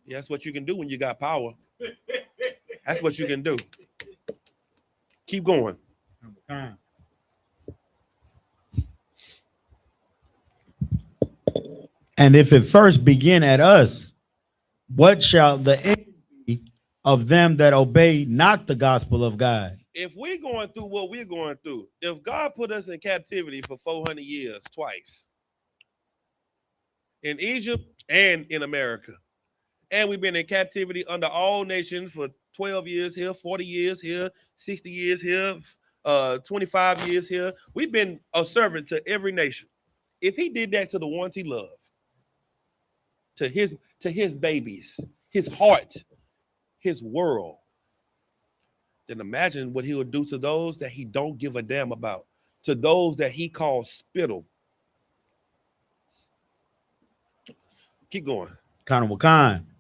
Yeah, that's what you can do when you got power. That's what you can do. Keep going. And if it first begin at us, what shall the end be of them that obey not the gospel of God? If we're going through what we're going through, if God put us in captivity for 400 years twice, in Egypt and in America, and we've been in captivity under all nations for 12 years here, 40 years here, 60 years here, 25 years here. We've been a servant to every nation. If he did that to the ones he loved, to his babies, his heart, his world, then imagine what he would do to those that he don't give a damn about, to those that he calls spittle. Keep going.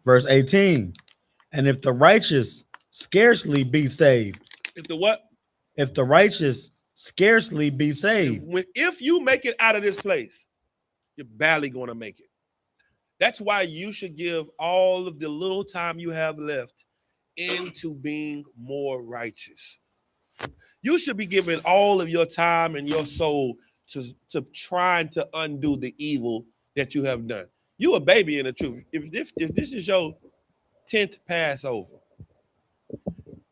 Verse 18. And if the righteous scarcely be saved. If the what? If the righteous scarcely be saved. If you make it out of this place, you're barely going to make it. That's why you should give all of the little time you have left into being more righteous. You should be giving all of your time and your soul to trying to undo the evil that you have done. You a baby in the truth. If this is your 10th Passover,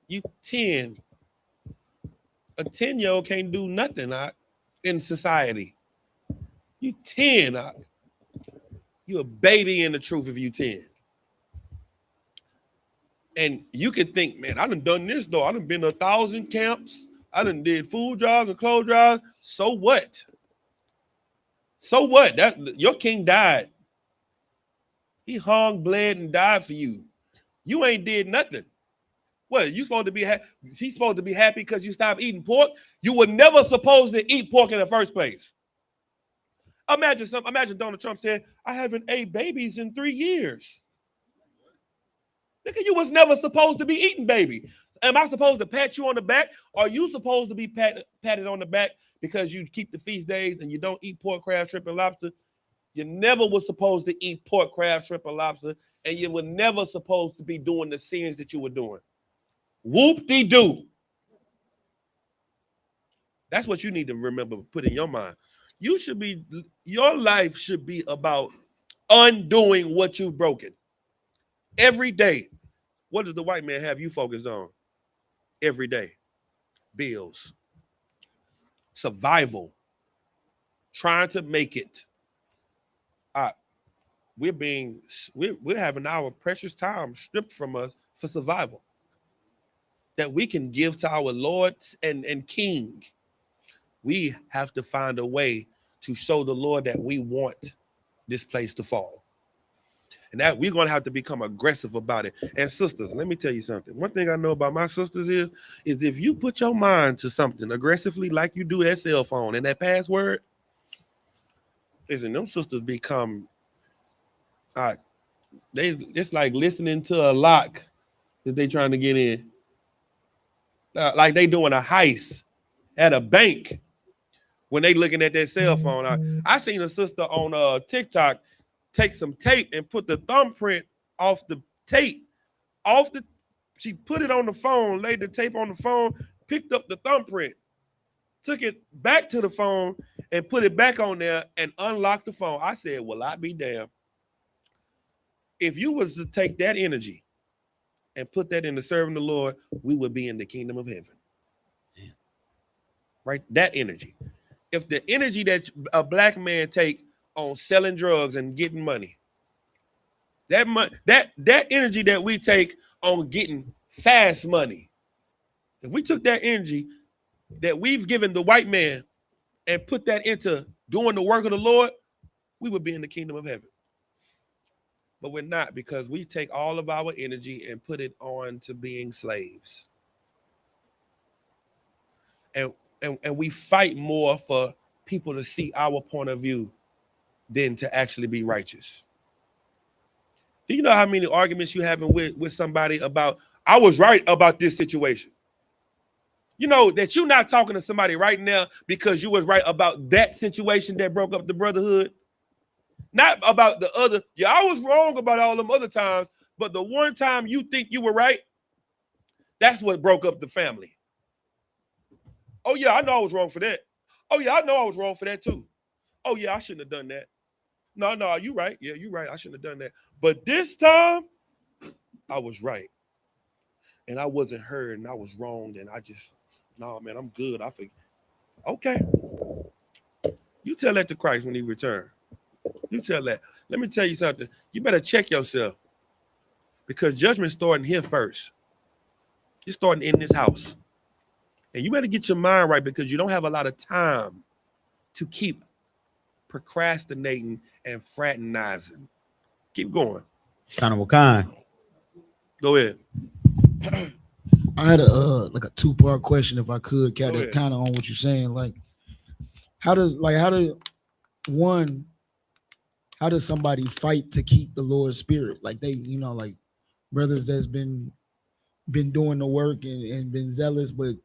you 10. A 10-year-old can't do nothing in society. You 10. You a baby in the truth if you 10. And you can think, man, I done this though. I done been to 1,000 camps. I done did food drives and clothes drives. So what? So what? Your king died. He hung, bled, and died for you. You ain't did nothing. What, you supposed to be happy? He's supposed to be happy because you stopped eating pork? You were never supposed to eat pork in the first place. Imagine Donald Trump said, I haven't ate babies in 3 years. Nigga, you was never supposed to be eating baby. Am I supposed to pat you on the back? Or are you supposed to be patted on the back because you keep the feast days and you don't eat pork, crab, shrimp, and lobster? You never was supposed to eat pork, crab, shrimp, and lobster, and you were never supposed to be doing the sins that you were doing. Whoop-de-doo. That's what you need to remember, put in your mind. Your life should be about undoing what you've broken. Every day. What does the white man have you focused on? Every day. Bills. Survival. Trying to make it. We're having our precious time stripped from us for survival that we can give to our Lord and King. We have to find a way to show the Lord that we want this place to fall. And that we're going to have to become aggressive about it. And sisters, let me tell you something. One thing I know about my sisters is if you put your mind to something aggressively like you do that cell phone and that password, listen, them sisters become, it's like listening to a lock that they trying to get in. Like they doing a heist at a bank when they looking at their cell phone. I seen a sister on TikTok take some tape and put the thumbprint off the tape, she put it on the phone, laid the tape on the phone, picked up the thumbprint, took it back to the phone and put it back on there and unlocked the phone. I said, well, I be damned. If you was to take that energy and put that into serving the Lord, we would be in the kingdom of heaven. Yeah. Right? That energy. If the energy that a black man take on selling drugs and getting money, that energy that we take on getting fast money, if we took that energy that we've given the white man and put that into doing the work of the Lord, we would be in the kingdom of heaven. But we're not, because we take all of our energy and put it on to being slaves. And we fight more for people to see our point of view than to actually be righteous. Do you know how many arguments you're having with somebody about, I was right about this situation? You know that you're not talking to somebody right now because you was right about that situation that broke up the brotherhood. Not about the other. Yeah, I was wrong about all them other times, but the one time you think you were right, that's what broke up the family. Oh yeah, I know I was wrong for that. Oh yeah, I know I was wrong for that too. Oh yeah, I shouldn't have done that. No, you right. Yeah, you right. I shouldn't have done that. But this time, I was right. And I wasn't heard and I was wrong. And I just, no, man, I'm good. I think, okay. You tell that to Christ when he returns. You tell that. Let me tell you something. You better check yourself, because judgment's starting here first. It's starting in this house. And you better get your mind right, because you don't have a lot of time to keep procrastinating and fraternizing. Keep going. Kind of what kind? Go ahead. I had a two-part question, if I could, kind of on what you're saying. Like, how does somebody fight to keep the Lord's spirit? Like, they, like brothers that's been doing the work and been zealous, but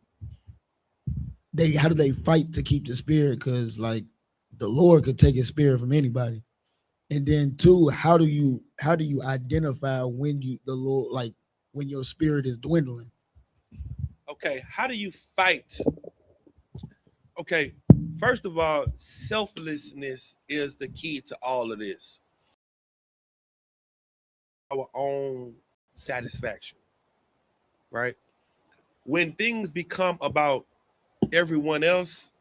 how do they fight to keep the spirit? Because like the Lord could take his spirit from anybody. And then two, how do you identify when when your spirit is dwindling? Okay, how do you fight? Okay, first of all, selflessness is the key to all of this. Our own satisfaction, right? When things become about everyone else,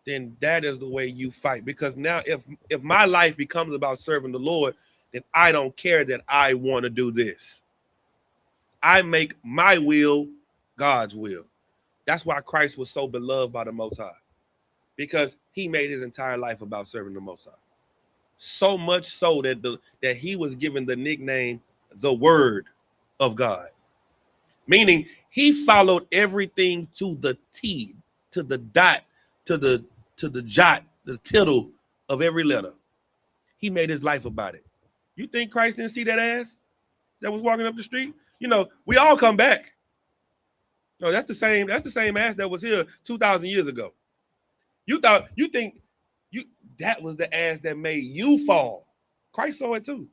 then that is the way you fight. Because now if my life becomes about serving the Lord, then I don't care that I want to do this. I make my will God's will. That's why Christ was so beloved by the Most High, because he made his entire life about serving the Most High. So much so that he was given the nickname the Word of God, meaning he followed everything to the T, to the dot, to the jot, the tittle of every letter. He made his life about it. You think Christ didn't see that ass that was walking up the street? You know, we all come back. No, that's the same ass that was here 2,000 years ago. You think that was the ass that made you fall. Christ saw it too.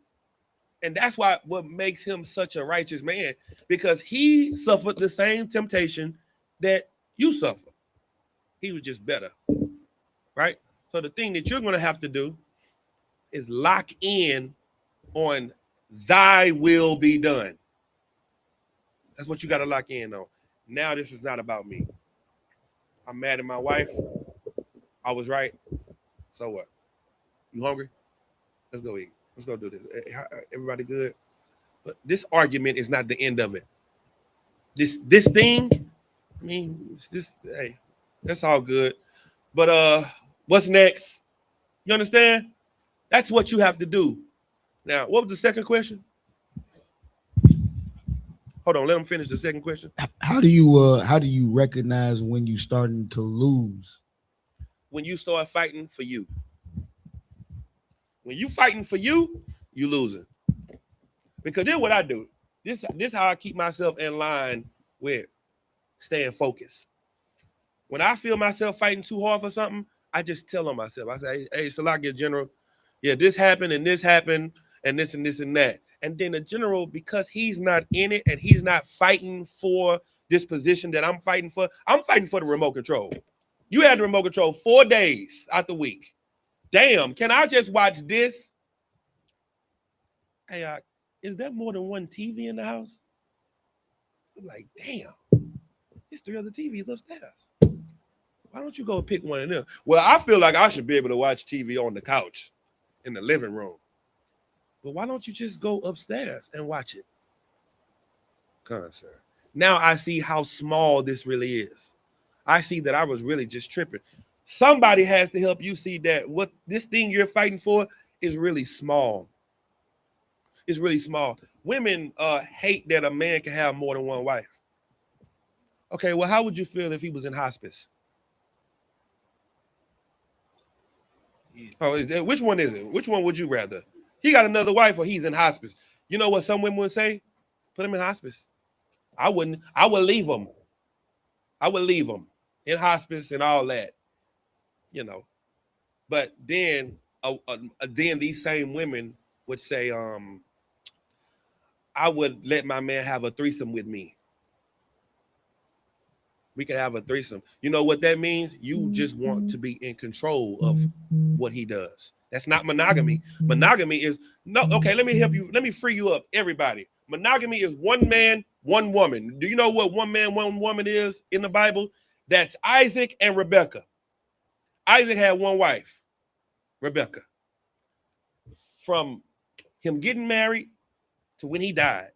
And that's what makes him such a righteous man, because he suffered the same temptation that you suffer. He was just better, right? So the thing that you're going to have to do is lock in on thy will be done. That's what you got to lock in on. Now this is not about me. I'm mad at my wife. I was right. So what? You hungry? Let's go eat. Let's go do this. Everybody good? But this argument is not the end of it. This thing, I mean, hey, that's all good. But what's next? You understand? That's what you have to do. Now, what was the second question? Hold on, let him finish the second question. How do you recognize when you're starting to lose? When you start fighting for you. When you fighting for you, you losing. Because then what I do, this how I keep myself in line with staying focused. When I feel myself fighting too hard for something, I just tell on myself. I say, hey, Salakia General, yeah, this happened and this happened and this and this and that. And then the general, because he's not in it and he's not fighting for this position that I'm fighting for the remote control. You had the remote control 4 days out the week. Damn, can I just watch this? Hey, is there more than one TV in the house? I'm like, damn, there's 3 other TVs upstairs. Why don't you go pick one of them? Well, I feel like I should be able to watch TV on the couch in the living room. But why don't you just go upstairs and watch it? Come on, sir. Now I see how small this really is. I see that I was really just tripping. Somebody has to help you see that what this thing you're fighting for is really small. It's really small. Women hate that a man can have more than one wife. Okay, well, how would you feel if he was in hospice? Oh, which one is it? Which one would you rather? He got another wife or he's in hospice. You know what some women would say? Put him in hospice. I wouldn't. I would leave him. I would leave him in hospice and all that. You know. But then these same women would say, I would let my man have a threesome with me. We can have a threesome. You know what that means? You just want to be in control of what he does. That's not monogamy. Monogamy is no. Okay, let me help you. Let me free you up, everybody. Monogamy is one man, one woman. Do you know what one man, one woman is in the Bible? That's Isaac and Rebekah. Isaac had one wife, Rebekah. From him getting married to when he died,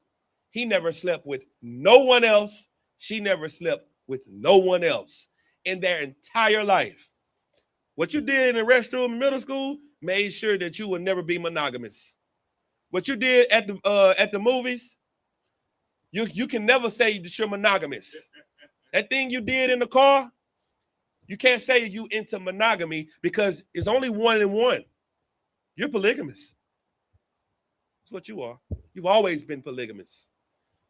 he never slept with no one else. She never slept with no one else in their entire life. What you did in the restroom in middle school made sure that you would never be monogamous. What you did at the movies, you can never say that you're monogamous. That thing you did in the car, you can't say you into monogamy because it's only one and one. You're polygamous. That's what you are. You've always been polygamous.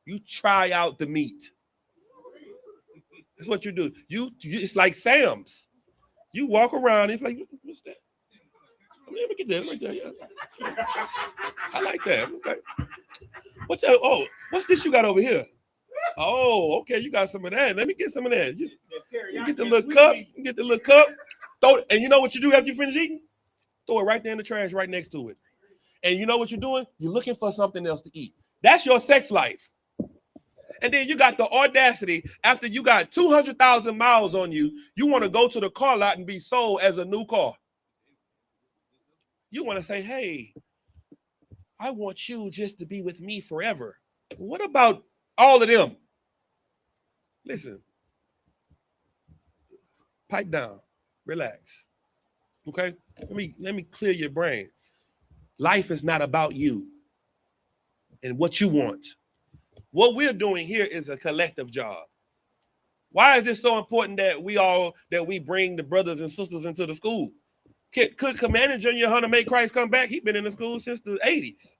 You try out the meat. That's what you do. You it's like Sam's. You walk around, it's like, what's that? Let me get that right there. Yeah. I like that. Okay. What's that? Oh, what's this you got over here? Oh, okay, you got some of that. Let me get some of that. You get the little cup. You get the little cup. Throw it, and you know what you do after you finish eating? Throw it right there in the trash, right next to it. And you know what you're doing? You're looking for something else to eat. That's your sex life. And then you got the audacity, after you got 200,000 miles on you, you want to go to the car lot and be sold as a new car. You want to say, hey, I want you just to be with me forever. What about all of them? Listen, pipe down, relax. Okay? Let me clear your brain. Life is not about you and what you want. What we're doing here is a collective job. Why is this so important that we bring the brothers and sisters into the school? Could Commander Junior Hunter make Christ come back? He's been in the school since the 80s.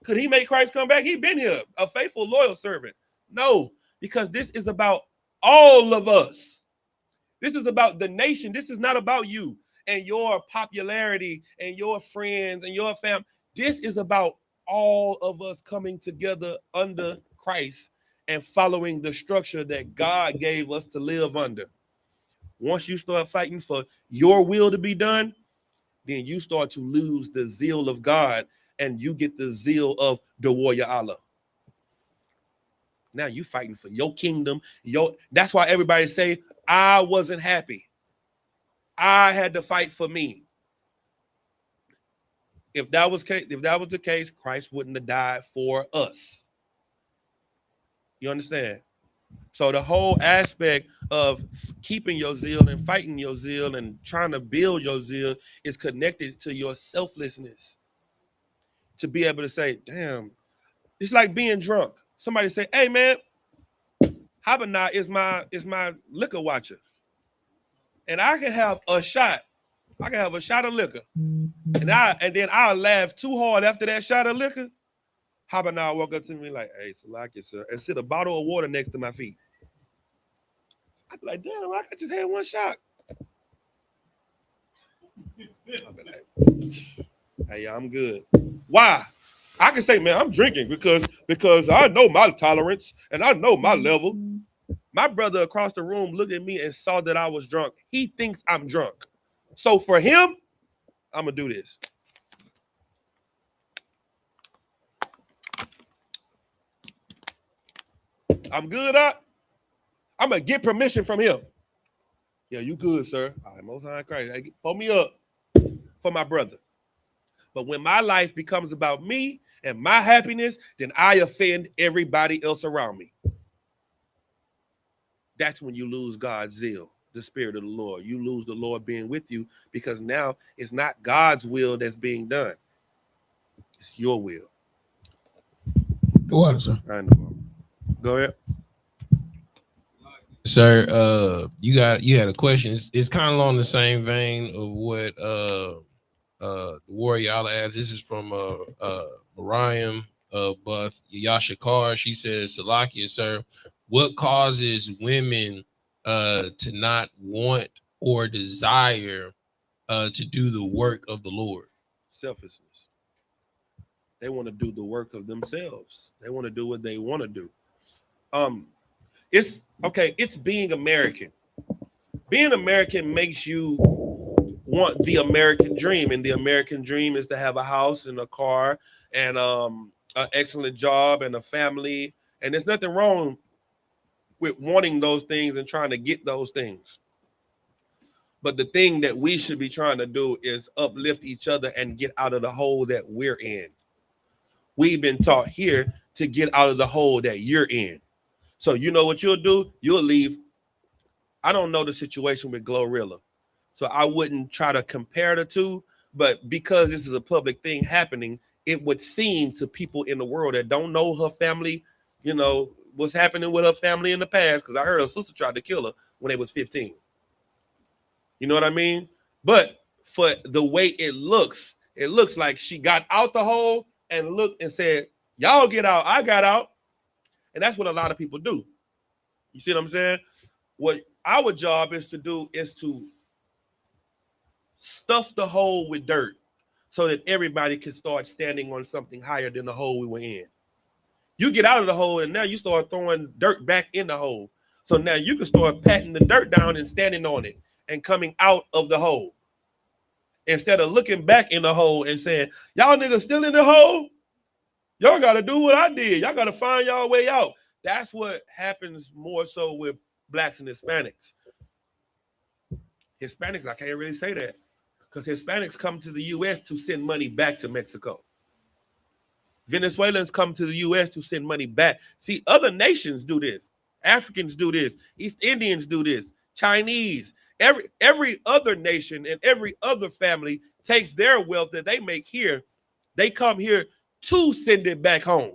Could he make Christ come back? He's been here, a faithful, loyal servant. No, because this is about all of us. This is about the nation. This is not about you and your popularity and your friends and your family. This is about all of us coming together under Christ and following the structure that God gave us to live under. Once you start fighting for your will to be done, then you start to lose the zeal of God and you get the zeal of the warrior Allah. Now you fighting for your kingdom. That's why everybody say, I wasn't happy. I had to fight for me. If that was the case, Christ wouldn't have died for us. You understand? So the whole aspect of keeping your zeal and fighting your zeal and trying to build your zeal is connected to your selflessness. To be able to say, damn, it's like being drunk. Somebody say, hey man, YAHANNA is my liquor watcher. And I can have a shot. I can have a shot of liquor. And then I'll laugh too hard after that shot of liquor. YAHANNA walk up to me like, hey, Salakia, sir, and sit a bottle of water next to my feet. I'd be like, damn, I just had one shot. I'd be like, hey, I'm good. Why? I can say, man, I'm drinking because I know my tolerance and I know my level. My brother across the room looked at me and saw that I was drunk. He thinks I'm drunk. So for him, I'm going to do this. I'm good, I'm going to get permission from him. Yeah, you good, sir. All right, most high Christ. Pull me up for my brother. But when my life becomes about me and my happiness, then I offend everybody else around me. That's when you lose God's zeal, the spirit of the Lord. You lose the Lord being with you because now it's not God's will that's being done. It's your will. Go ahead, sir. I know. Go ahead. Sir, you had a question. It's kind of along the same vein of what the warrior Allah asked. This is from Mariam Buff Yasha Carr. She says, Salakia, sir, what causes women to not want or desire to do the work of the Lord? Selfishness. They want to do the work of themselves. They want to do what they want to do. It's okay. It's being American. Being American makes you want the American dream, and the American dream is to have a house and a car and an excellent job and a family. And there's nothing wrong with wanting those things and trying to get those things. But the thing that we should be trying to do is uplift each other and get out of the hole that we're in. We've been taught here to get out of the hole that you're in. So you know what you'll do? You'll leave. I don't know the situation with Glorilla, so I wouldn't try to compare the two. But because this is a public thing happening, it would seem to people in the world that don't know her family, you know, what's happening with her family in the past, because I heard her sister tried to kill her when they was 15. You know what I mean? But for the way it looks like she got out the hole and looked and said, y'all get out, I got out. And that's what a lot of people do. You see what I'm saying? What our job is to do is to stuff the hole with dirt so that everybody can start standing on something higher than the hole we were in. You get out of the hole and now you start throwing dirt back in the hole. So now you can start patting the dirt down and standing on it and coming out of the hole. Instead of looking back in the hole and saying, y'all niggas still in the hole? Y'all got to do what I did. Y'all got to find y'all way out. That's what happens more so with blacks and Hispanics. Hispanics, I can't really say that because Hispanics come to the U.S. to send money back to Mexico. Venezuelans come to the U.S. to send money back. See, other nations do this. Africans do this. East Indians do this. Chinese. Every other nation and every other family takes their wealth that they make here. They come here to send it back home.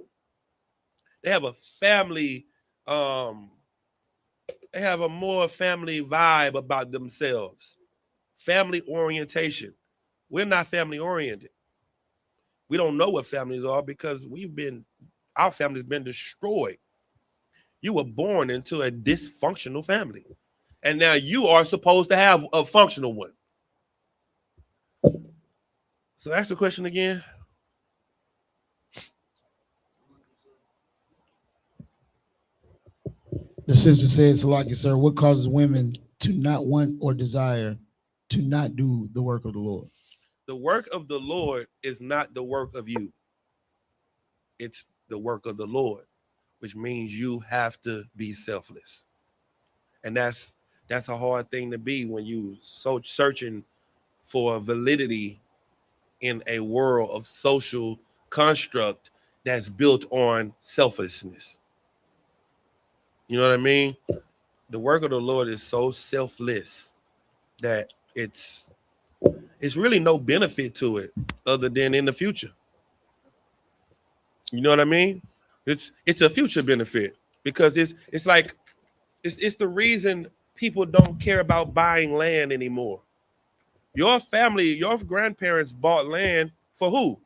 They have a family, they have a more family vibe about themselves. Family orientation. We're not family oriented. We don't know what families are because our family's been destroyed. You were born into a dysfunctional family. And now you are supposed to have a functional one. So ask the question again. The sister said, Salaki, sir, what causes women to not want or desire to not do the work of the Lord? The work of the Lord is not the work of you. It's the work of the Lord, which means you have to be selfless. And that's a hard thing to be when you so searching for validity in a world of social construct that's built on selflessness. You know what I mean? The work of the Lord is so selfless that it's really no benefit to it other than in the future. You know what I mean? It's a future benefit because it's the reason people don't care about buying land anymore. Your family, your grandparents bought land for who?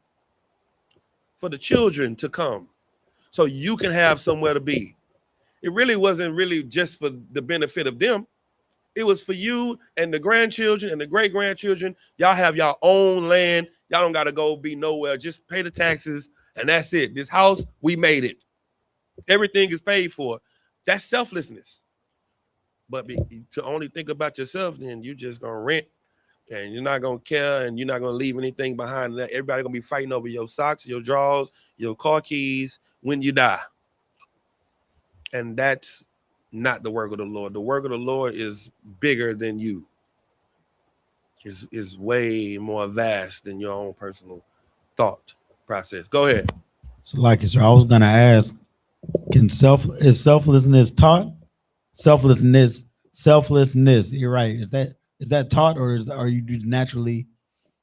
For the children to come. So you can have somewhere to be. It really wasn't really just for the benefit of them. It was for you and the grandchildren and the great-grandchildren. Y'all have your own land. Y'all don't got to go be nowhere. Just pay the taxes, and that's it. This house, we made it. Everything is paid for. That's selflessness. But to only think about yourself, then you just going to rent, and you're not going to care, and you're not going to leave anything behind. That everybody going to be fighting over your socks, your drawers, your car keys when you die. And that's not the work of the Lord. The work of the Lord is bigger than you. Is way more vast than your own personal thought process. Go ahead. So, like, sir, I was gonna ask, is selflessness taught? Selflessness. You're right. Is that taught, or you do naturally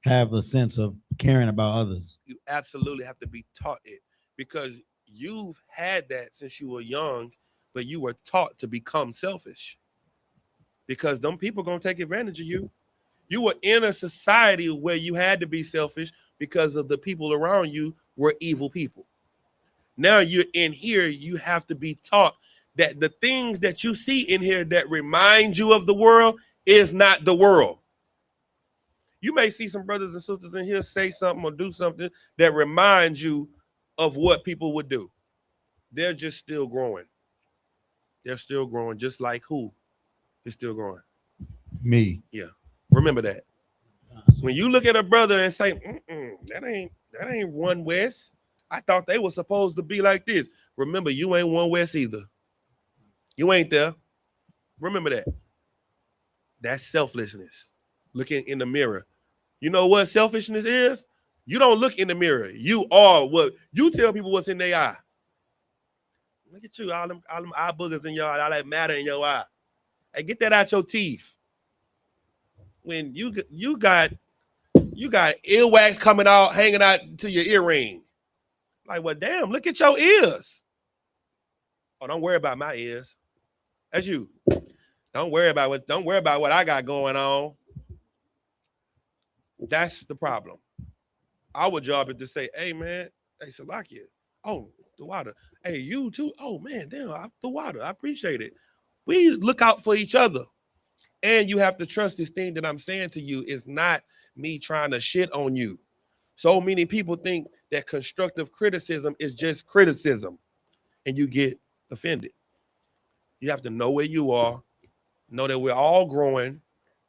have a sense of caring about others? You absolutely have to be taught it, because you've had that since you were young, but you were taught to become selfish, because them people gonna take advantage of you. You were in a society where you had to be selfish because of the people around you were evil people. Now you're in here, you have to be taught that the things that you see in here that remind you of the world is not the world. You may see some brothers and sisters in here say something or do something that reminds you of what people would do. They're just still growing. They're still growing, just like who is still growing? Me. Yeah. Remember that. When you look at a brother and say, that ain't One West. I thought they were supposed to be like this. Remember, you ain't One West either. You ain't there. Remember that. That's selflessness. Looking in the mirror. You know what selfishness is? You don't look in the mirror. You are what you tell people what's in their eye. Look at you, all them eye boogers in your eye, all that matter in your eye. Hey, get that out your teeth. When you got earwax coming out, hanging out to your earring. Like, well, damn, look at your ears. Oh, don't worry about my ears. That's you. Don't worry about what I got going on. That's the problem. Our job is to say, hey, man, hey, Salakia. Oh, the water. Hey, you too. Oh, man, damn, the water. I appreciate it. We look out for each other. And you have to trust this thing that I'm saying to you is not me trying to shit on you. So many people think that constructive criticism is just criticism, and you get offended. You have to know where you are, know that we're all growing,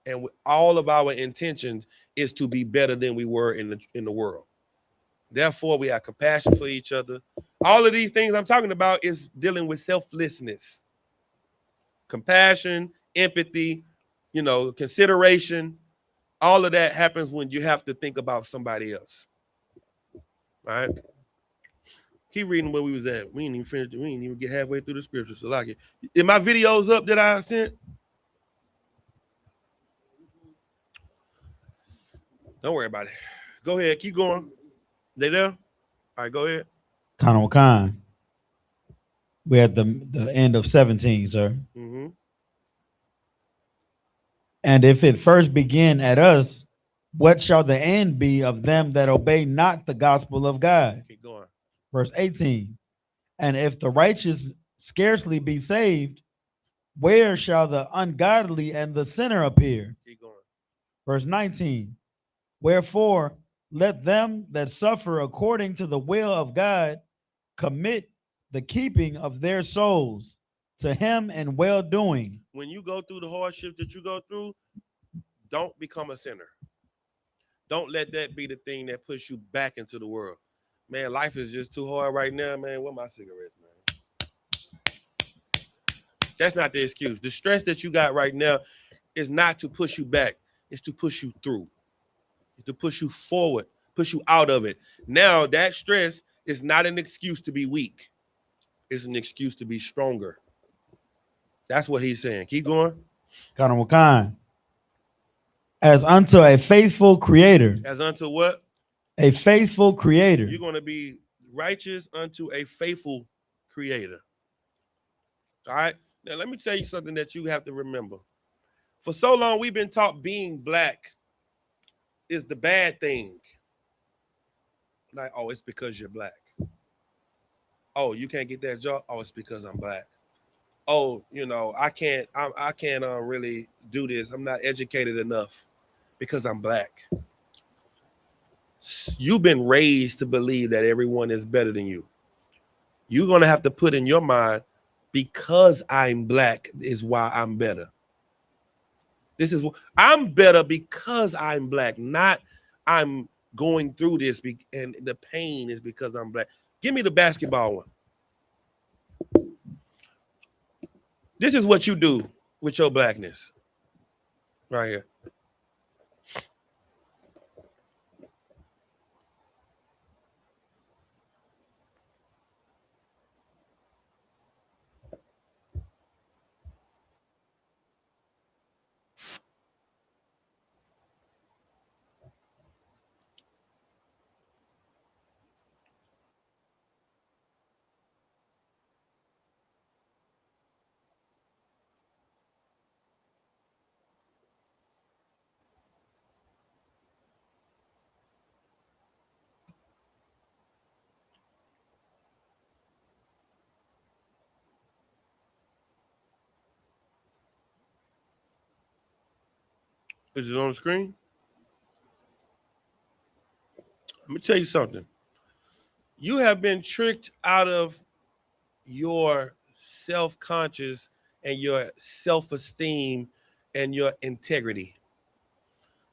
and all of our intentions is to be better than we were in the world. Therefore, we have compassion for each other. All of these things I'm talking about is dealing with selflessness, compassion, empathy, consideration. All of that happens when you have to think about somebody else. All right. Keep reading where we was at. We ain't even finished. We ain't even get halfway through the scripture. So like it. Is my videos up that I sent? Don't worry about it. Go ahead. Keep going. They there? All right, go ahead. Khan. We're at the end of 17, sir. Mm-hmm. And if it first begin at us, what shall the end be of them that obey not the gospel of God? Keep going. Verse 18. And if the righteous scarcely be saved, where shall the ungodly and the sinner appear? Keep going. Verse 19. Wherefore, let them that suffer according to the will of God commit the keeping of their souls to him in well-doing. When you go through the hardship that you go through, don't become a sinner. Don't let that be the thing that pushes you back into the world. Man, life is just too hard right now, man. Where my cigarettes, man? That's not the excuse. The stress that you got right now is not to push you back. It's to push you through. It's to push you forward, push you out of it. Now, that stress is not an excuse to be weak. It's an excuse to be stronger. That's what he's saying. Keep going. Khan. As unto a faithful creator. As unto what? A faithful creator. You're going to be righteous unto a faithful creator. All right. Now, let me tell you something that you have to remember. For so long, we've been taught being black is the bad thing. Like, oh, it's because you're black. Oh, you can't get that job? Oh, it's because I'm black. oh, you know, I can't really do this. I'm not educated enough because I'm black. You've been raised to believe that everyone is better than you. You're going to have to put in your mind, because I'm black is why I'm better. This is, I'm better because I'm black, not I'm going through this and the pain is because I'm black. Give me the basketball one. This is what you do with your blackness right here. Is it on the screen? Let me tell you something. You have been tricked out of your self-conscious and your self-esteem and your integrity.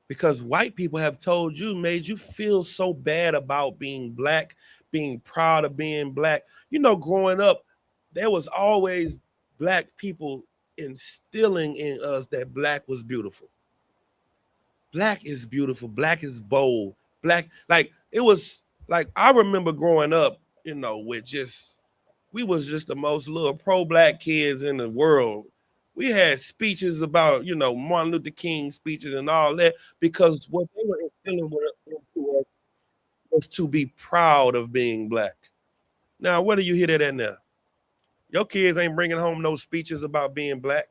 Because white people have told you, made you feel so bad about being black, being proud of being black. You know, growing up, there was always black people instilling in us that black was beautiful. Black is beautiful. Black is bold. Black, like, it was like, I remember growing up, you know, with just, we was just the most little pro-black kids in the world. We had speeches about, you know, Martin Luther King speeches and all that, because what they were instilling into us was to be proud of being black. Now, where do you hear that at now? Your kids ain't bringing home no speeches about being black.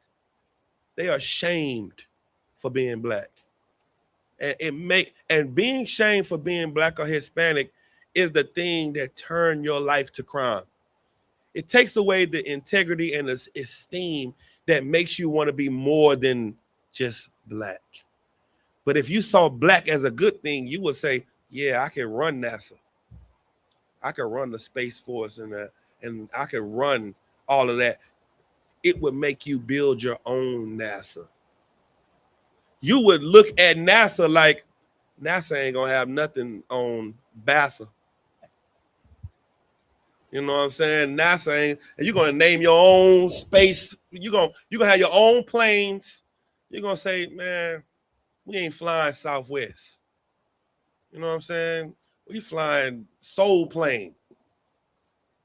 They are shamed for being black. And being shamed for being black or Hispanic is the thing that turn your life to crime. It takes away the integrity and the esteem that makes you want to be more than just black. But if you saw black as a good thing, you would say, yeah, I can run NASA. I can run the Space Force and I can run all of that. It would make you build your own NASA. You would look at NASA like, NASA ain't gonna have nothing on Bassa. You know what I'm saying? NASA ain't, and you're gonna name your own space. You're gonna have your own planes. You're gonna say, man, we ain't flying Southwest. You know what I'm saying? We flying Soul Plane.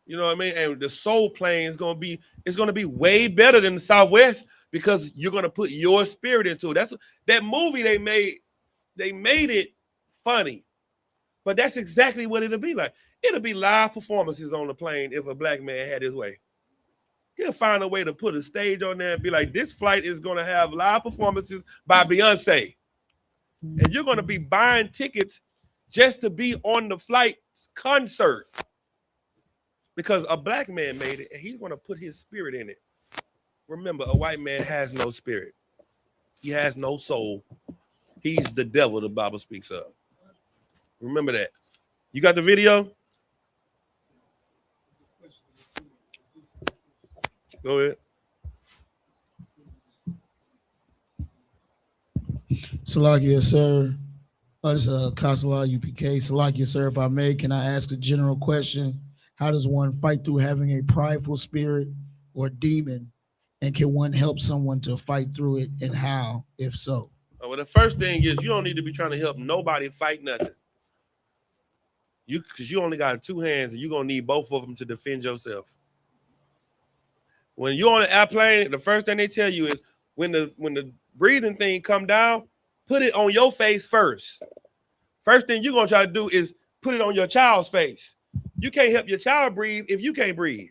You know what I mean? And the Soul Plane is gonna be way better than the Southwest, because you're gonna put your spirit into it. That's that movie they made. They made it funny, but that's exactly what it'll be like. It'll be live performances on the plane if a black man had his way. He'll find a way to put a stage on there and be like, this flight is going to have live performances by Beyonce. And you're going to be buying tickets just to be on the flight concert, because a black man made it and he's going to put his spirit in it. Remember, a white man has no spirit. He has no soul. He's the devil the Bible speaks of. Remember that. You got the video? Go ahead. Salakia, sir. This is Kasala UPK. Salakia, sir, if I may, can I ask a general question? How does one fight through having a prideful spirit or demon? And can one help someone to fight through it, and how, if so? Well, the first thing is, you don't need to be trying to help nobody fight nothing. Because you only got two hands and you're going to need both of them to defend yourself. When you're on an airplane, the first thing they tell you is, when the breathing thing come down, put it on your face first. First thing you're going to try to do is put it on your child's face. You can't help your child breathe if you can't breathe.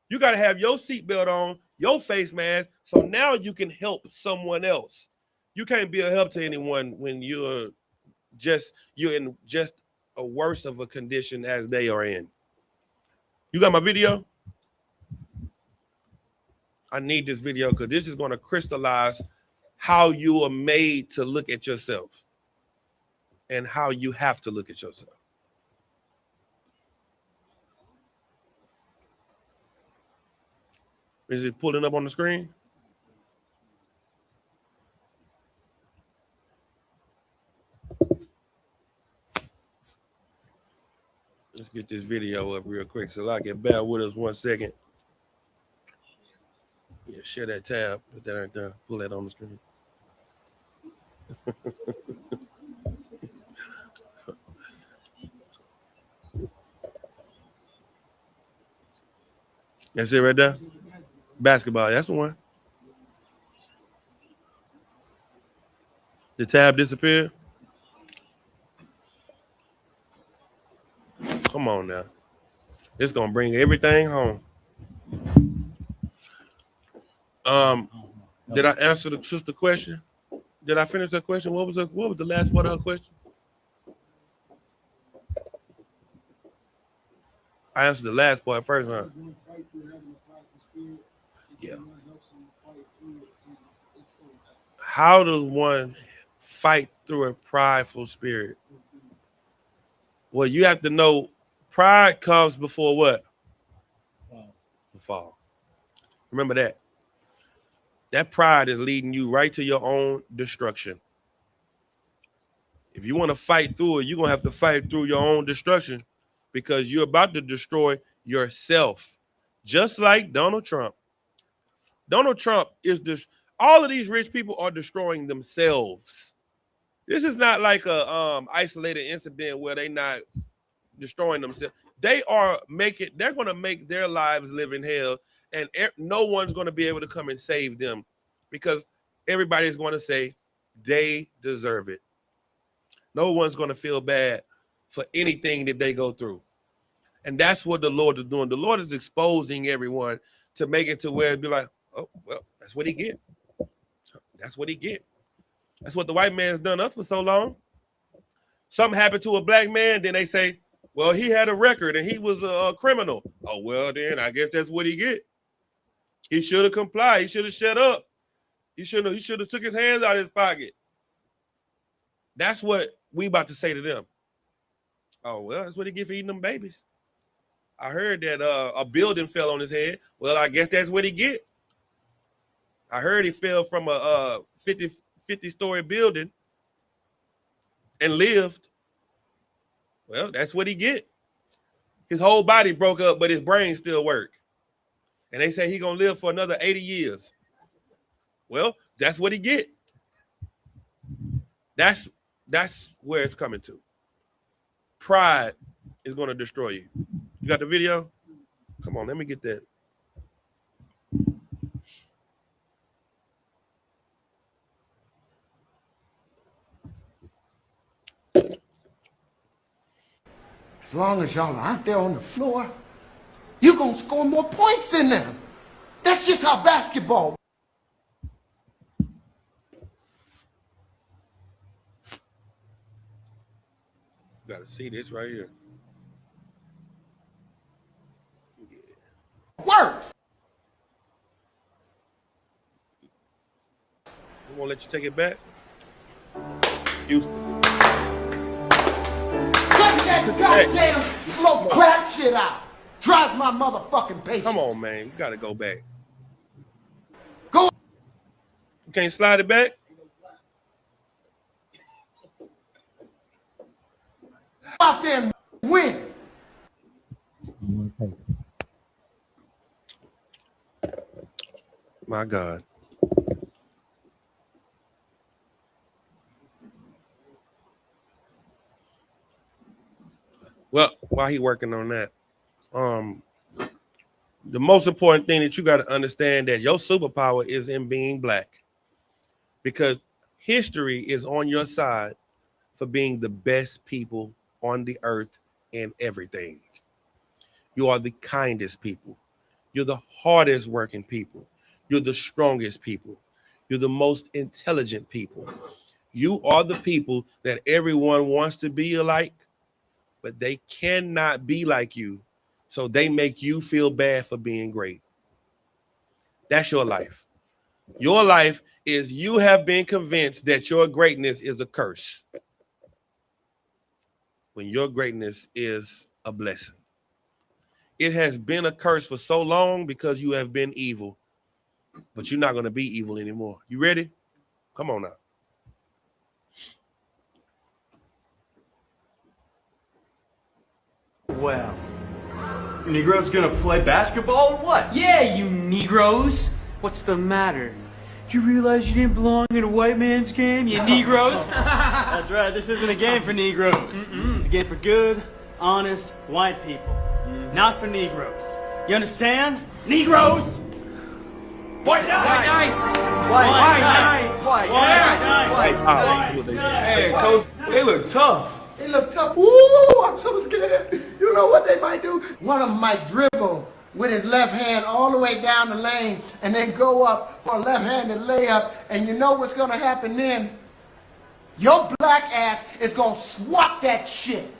You got to have your seatbelt on, your face mask, so now you can help someone else. You can't be a help to anyone when you're in just a worse of a condition as they are in. You got my video? I need this video because this is going to crystallize how you are made to look at yourself and how you have to look at yourself. Is it pulling up on the screen? Let's get this video up real quick. So I can bear with us 1 second. Yeah, share that tab. Put that right there. Pull that on the screen. That's it right there. Basketball. That's the one. The tab disappeared. Come on now. It's gonna bring everything home. Did I answer the sister question? Did I finish her question? What was the last part of her question? I answered the last part first, huh? Yeah. How does one fight through a prideful spirit? Well, you have to know pride comes before what? The fall. Remember that. That pride is leading you right to your own destruction. If you want to fight through it, you're going to have to fight through your own destruction because you're about to destroy yourself. Just like Donald Trump. Donald Trump is all of these rich people are destroying themselves. This is not like a isolated incident where they're not destroying themselves. They're going to make their lives live in hell, and no one's going to be able to come and save them because everybody's going to say they deserve it. No one's going to feel bad for anything that they go through. And that's what the Lord is doing. The Lord is exposing everyone to make it to where it'd be like, oh, well, that's what he get. That's what he get. That's what the white man's done us for so long. Something happened to a black man, then they say, well, he had a record and he was a criminal. Oh, well, then I guess that's what he get. He should have complied. He should have shut up. He should have took his hands out of his pocket. That's what we about to say to them. Oh, well, that's what he get for eating them babies. I heard that a building fell on his head. Well, I guess that's what he get. I heard he fell from a 50-story building and lived. Well, that's what he get. His whole body broke up, but his brain still work. And they say he gonna live for another 80 years. Well, that's what he get. That's where it's coming to. Pride is gonna destroy you. You got the video? Come on, let me get that. As long as y'all are out there on the floor, you're going to score more points than them. That's just how basketball. You got to see this right here. Works. I'm going to let you take it back. Houston. That goddamn slow crap shit out. Drives my motherfucking patience. Come on, man. You got to go back. Go. You can't slide it back? Out there and win. My God. Well, while he working on that, the most important thing that you got to understand that your superpower is in being black, because history is on your side for being the best people on the earth in everything. You are the kindest people. You're the hardest working people. You're the strongest people. You're the most intelligent people. You are the people that everyone wants to be alike, but they cannot be like you. So they make you feel bad for being great. That's your life. Your life is you have been convinced that your greatness is a curse when your greatness is a blessing. It has been a curse for so long because you have been evil, but you're not going to be evil anymore. You ready? Come on now. Well, you Negroes gonna play basketball or what? Yeah, you Negroes. What's the matter? You realize you didn't belong in a white man's game, you Negroes? That's right, this isn't a game for Negroes. It's a game for good, honest, white people. Not for Negroes. You understand? Negroes! White knights! White knights! White knights! Hey, Coach, they look tough. They look tough. Ooh, I'm so scared. You know what they might do? One of them might dribble with his left hand all the way down the lane and then go up for a left-handed layup. And you know what's going to happen then? Your black ass is going to swat that shit,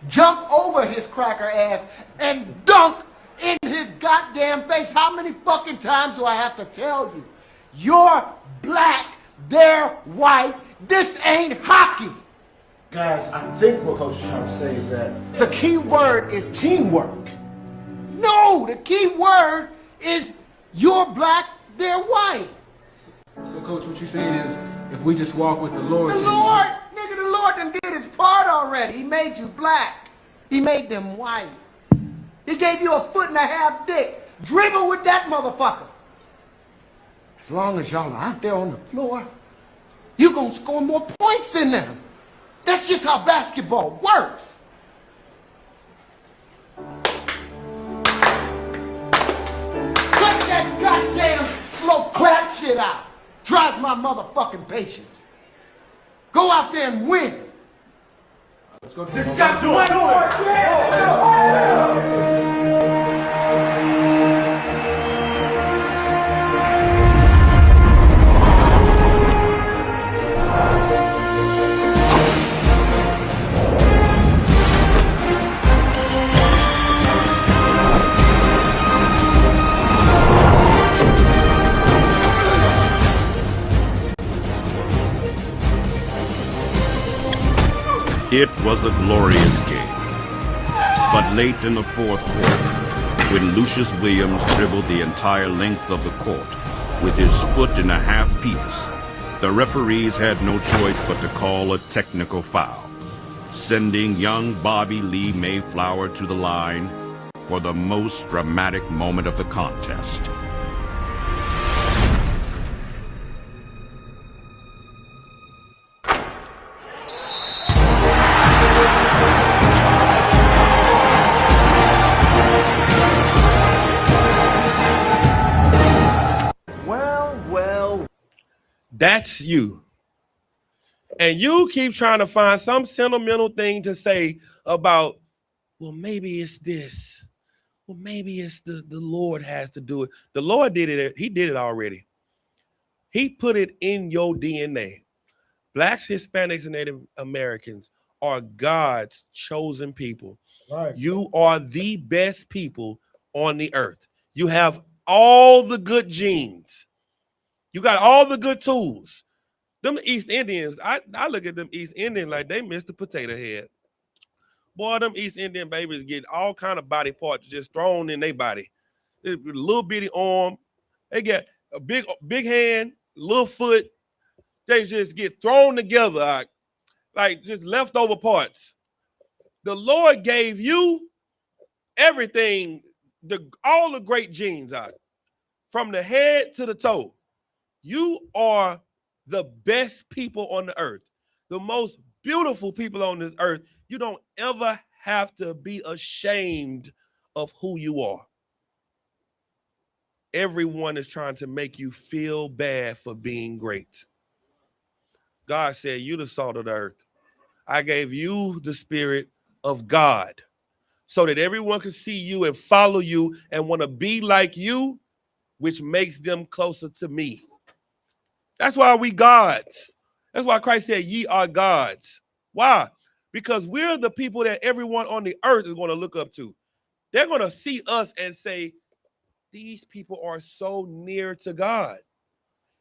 jump over his cracker ass, and dunk in his goddamn face. How many fucking times do I have to tell you? You're black, they're white. This ain't hockey. Guys, I think what Coach is trying to say is that the key word is teamwork. No, the key word is you're black, they're white. So, Coach, what you're saying is if we just walk with the Lord... The Lord, nigga, the Lord done did his part already. He made you black. He made them white. He gave you a 1.5 foot dick. Dribble with that motherfucker. As long as y'all are out there on the floor, you're gonna score more points than them. That's just how basketball works. Cut that goddamn slow clap shit out. Tries my motherfucking patience. Go out there and win. let's go. This shot's one more. It was a glorious game. But late in the fourth quarter, when Lucius Williams dribbled the entire length of the court with his 1.5 piece, the referees had no choice but to call a technical foul, sending young Bobby Lee Mayflower to the line for the most dramatic moment of the contest. That's you. And you keep trying to find some sentimental thing to say about, well, maybe it's this. Well, maybe it's the Lord has to do it. The Lord did it. He did it already. He put it in your DNA. Blacks, Hispanics, and Native Americans are God's chosen people. Right. You are the best people on the earth. You have all the good genes. You got all the good tools. Them East Indians, I look at them East Indians like they missed a potato head. Boy, them East Indian babies get all kind of body parts just thrown in their body. A little bitty arm. They get a big hand, little foot. They just get thrown together like just leftover parts. The Lord gave you everything, all the great genes out, from the head to the toe. You are the best people on the earth, the most beautiful people on this earth. You don't ever have to be ashamed of who you are. Everyone is trying to make you feel bad for being great. God said, you the salt of the earth. I gave you the spirit of God so that everyone can see you and follow you and want to be like you, which makes them closer to me. That's why we gods. That's why Christ said, ye are gods. Why? Because we're the people that everyone on the earth is going to look up to. They're going to see us and say, these people are so near to God.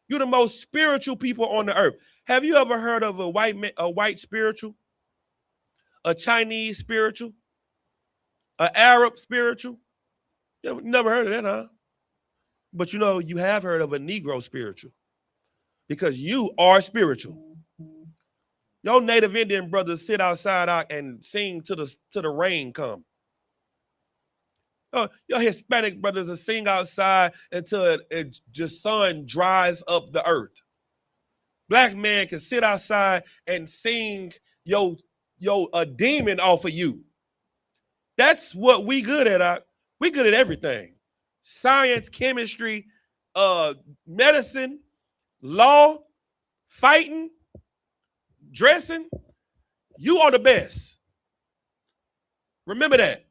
You're the most spiritual people on the earth. Have you ever heard of a white spiritual? A Chinese spiritual? An Arab spiritual? You never heard of that, huh? But you know, you have heard of a Negro spiritual because you are spiritual. Your Native Indian brothers sit outside out and sing to the rain come. Your Hispanic brothers will sing outside until the sun dries up the earth. Black man can sit outside and sing a demon off of you. That's what we good at. We good at everything. Science, chemistry, medicine, law, fighting, dressing. You are the best. Remember that.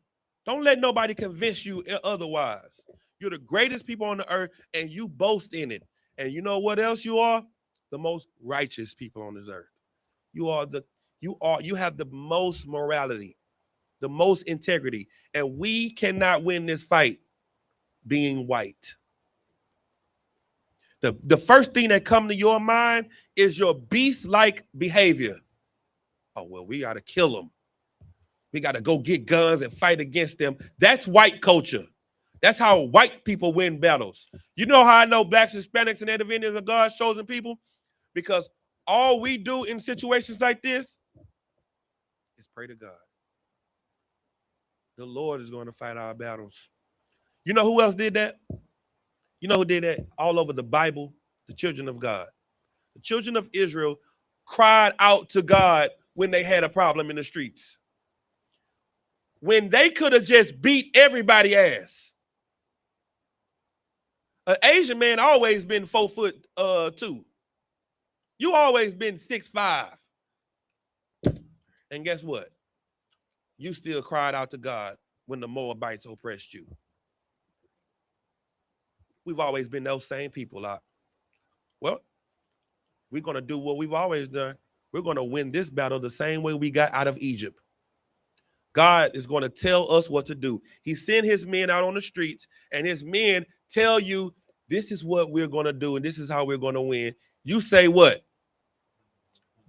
Don't let nobody convince you otherwise. You're the greatest people on the earth, and you boast in it. And you know what else you are? The most righteous people on this earth. You have the most morality, the most integrity, and we cannot win this fight being white. The first thing that comes to your mind is your beast-like behavior. Oh, well, we got to kill them. We got to go get guns and fight against them. That's white culture. That's how white people win battles. You know how I know blacks, Hispanics, and Native Indians are God's chosen people? Because all we do in situations like this is pray to God. The Lord is going to fight our battles. You know who else did that? You know who did that? All over the Bible, the children of God. The children of Israel cried out to God when they had a problem in the streets. When they could have just beat everybody's ass. An Asian man always been 4'2". You always been 6'5". And guess what? You still cried out to God when the Moabites oppressed you. We've always been those same people out. Well, we're going to do what we've always done. We're going to win this battle the same way we got out of Egypt. God is going to tell us what to do. He sent his men out on the streets, and his men tell you, this is what we're going to do, and this is how we're going to win. You say what?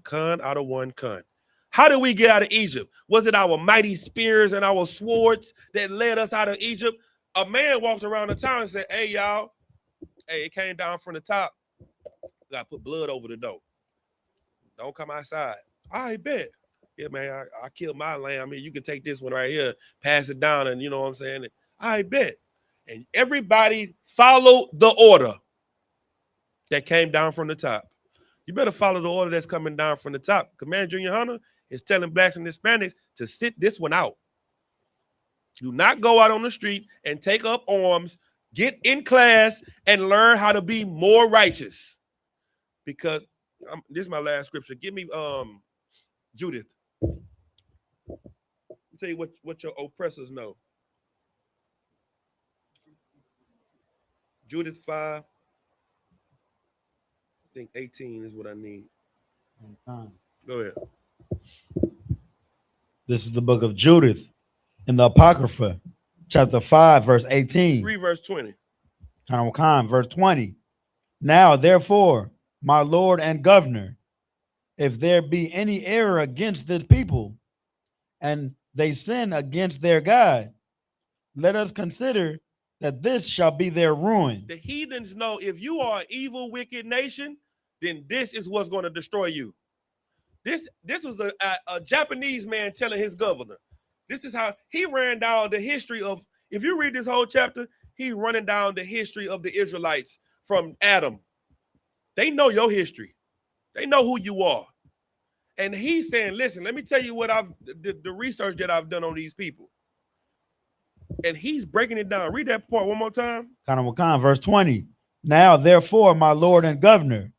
Kun out of one kun. How did we get out of Egypt? Was it our mighty spears and our swords that led us out of Egypt? A man walked around the town and said, hey, y'all, hey, it came down from the top. We got to put blood over the door. Don't come outside. I bet. Yeah, man, I killed my lamb. You can take this one right here, pass it down, and you know what I'm saying? I bet. And everybody followed the order that came down from the top. You better follow the order that's coming down from the top. Commander Junior Hunter is telling blacks and Hispanics to sit this one out. Do not go out on the street and take up arms. Get in class and learn how to be more righteous. Because this is my last scripture. Give me Judith. I'll tell you what your oppressors know. Judith 5. I think 18 is what I need. Go ahead. This is the book of Judith in the Apocrypha, chapter 5, verse 18. Read verse 20. Verse 20. Now, therefore, my Lord and Governor, if there be any error against this people, and they sin against their God, let us consider that this shall be their ruin. The heathens know if you are an evil, wicked nation, then this is what's going to destroy you. This was a Japanese man telling his governor. This is how he ran down the history of, if you read this whole chapter, he's running down the history of the Israelites from Adam. They know your history. They know who you are. And he's saying, listen, let me tell you what the research that I've done on these people. And he's breaking it down. Read that part one more time. Verse 20. Now, therefore, my Lord and Governor,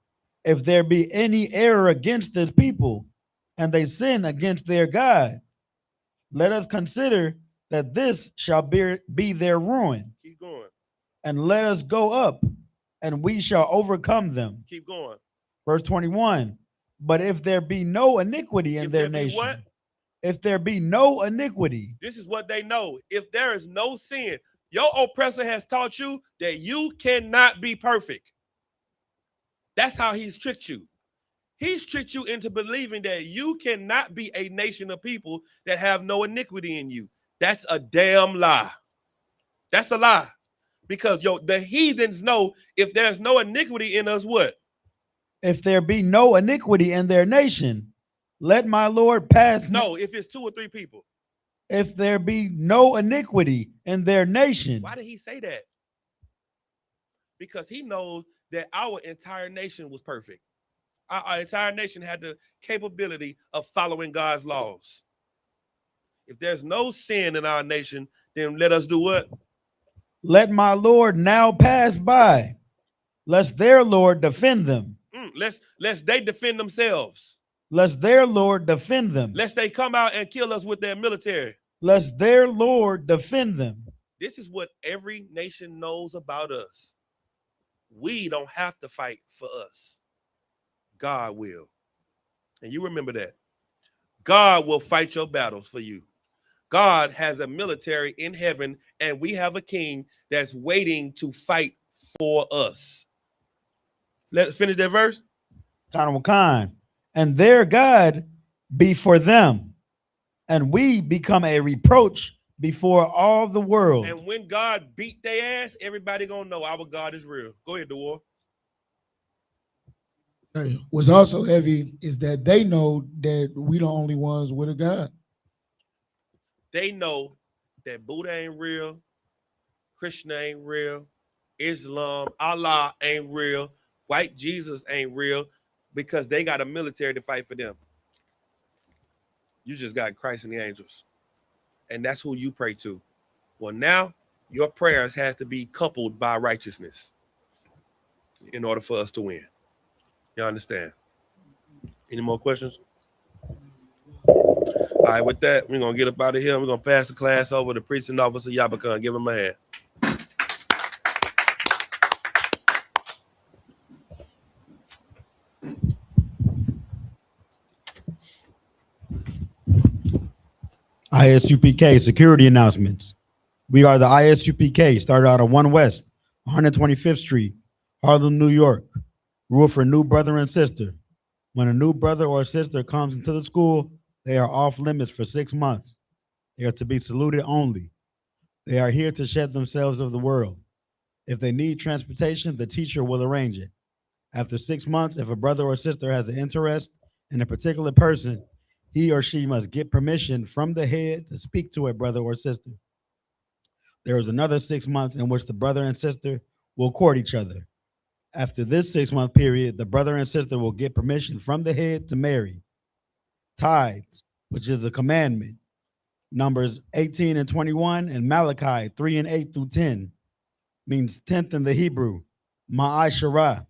if there be any error against this people, and they sin against their God, let us consider that this shall be their ruin. Keep going. And let us go up, and we shall overcome them. Keep going. Verse 21. But if there be no iniquity in their nation, if there be no iniquity, this is what they know. If there is no sin, Your oppressor has taught you that you cannot be perfect. That's how he's tricked you. He's tricked you into believing that you cannot be a nation of people that have no iniquity in you. That's a damn lie. That's a lie. Because the heathens know if there's no iniquity in us, what? If there be no iniquity in their nation, let my Lord pass. No, if it's 2 or 3 people. If there be no iniquity in their nation. Why did he say that? Because he knows that our entire nation was perfect. Our entire nation had the capability of following God's laws. If there's no sin in our nation, then let us do what? Let my Lord now pass by, lest their Lord defend them. Lest they defend themselves. Lest their Lord defend them. Lest they come out and kill us with their military. Lest their Lord defend them. This is what every nation knows about us. We don't have to fight for us. God will. And you remember that. God will fight your battles for you. God has a military in heaven, and we have a king that's waiting to fight for us. Let's finish that verse. And their God be for them, and we become a reproach before all the world. And when God beat their ass, everybody gonna know our God is real. Go ahead, DeWar. What's also heavy is that they know that we the only ones with a God. They know that Buddha ain't real, Krishna ain't real, Islam, Allah ain't real, white Jesus ain't real, because they got a military to fight for them. You just got Christ and the angels. And that's who you pray to. Well, now your prayers have to be coupled by righteousness in order for us to win. You understand? Any more questions? All right, with that, we're going to get up out of here. We're going to pass the class over to Preaching Officer YAHANNA and give him a hand. I.S.U.P.K. security announcements. We are the I.S.U.P.K. started out on 1 West, 125th Street, Harlem, New York. Rule for new brother and sister. When a new brother or sister comes into the school, they are off limits for 6 months. They are to be saluted only. They are here to shed themselves of the world. If they need transportation, the teacher will arrange it. After 6 months, if a brother or sister has an interest in a particular person, he or she must get permission from the head to speak to a brother or sister. There is another 6 months in which the brother and sister will court each other. After this 6-month period, the brother and sister will get permission from the head to marry. Tithes, which is a commandment, Numbers 18 and 21 and Malachi 3 and 8 through 10, means 10th in the Hebrew, ma'ashara.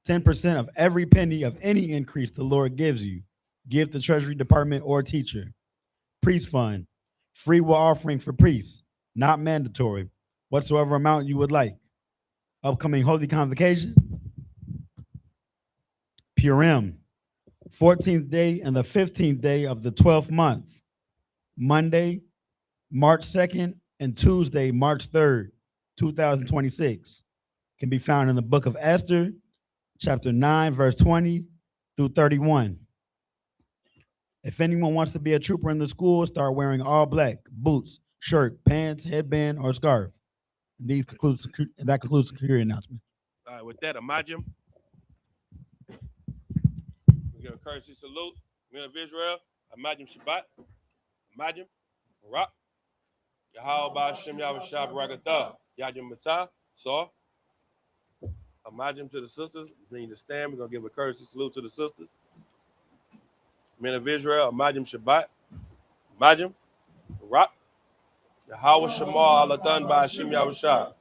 10% of every penny of any increase the Lord gives you, give to Treasury Department or teacher. Priest fund, free will offering for priests, not mandatory, whatsoever amount you would like. Upcoming Holy Convocation, Purim, 14th day and the 15th day of the 12th month, Monday, March 2nd, and Tuesday, March 3rd, 2026, can be found in the book of Esther, chapter 9, verse 20 through 31. If anyone wants to be a trooper in the school, start wearing all black, boots, shirt, pants, headband, or scarf. That concludes security announcement. All right, with that, Imajim. We give a courtesy salute. Men of Israel, Imajim Shabbat, Imajim, Barak, Yahweh Hashem Yahweh Shah Barakatah, Yajim Matah, Saw. Imajim to the sisters. We need to stand. We're going to give a courtesy salute to the sisters. Men of Israel, Imajim Shabbat, Imajim, Barak, Yahweh Shema Alatan by Hashem Yahweh Shah.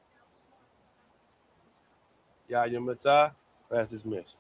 Yajim Matah, class dismissed.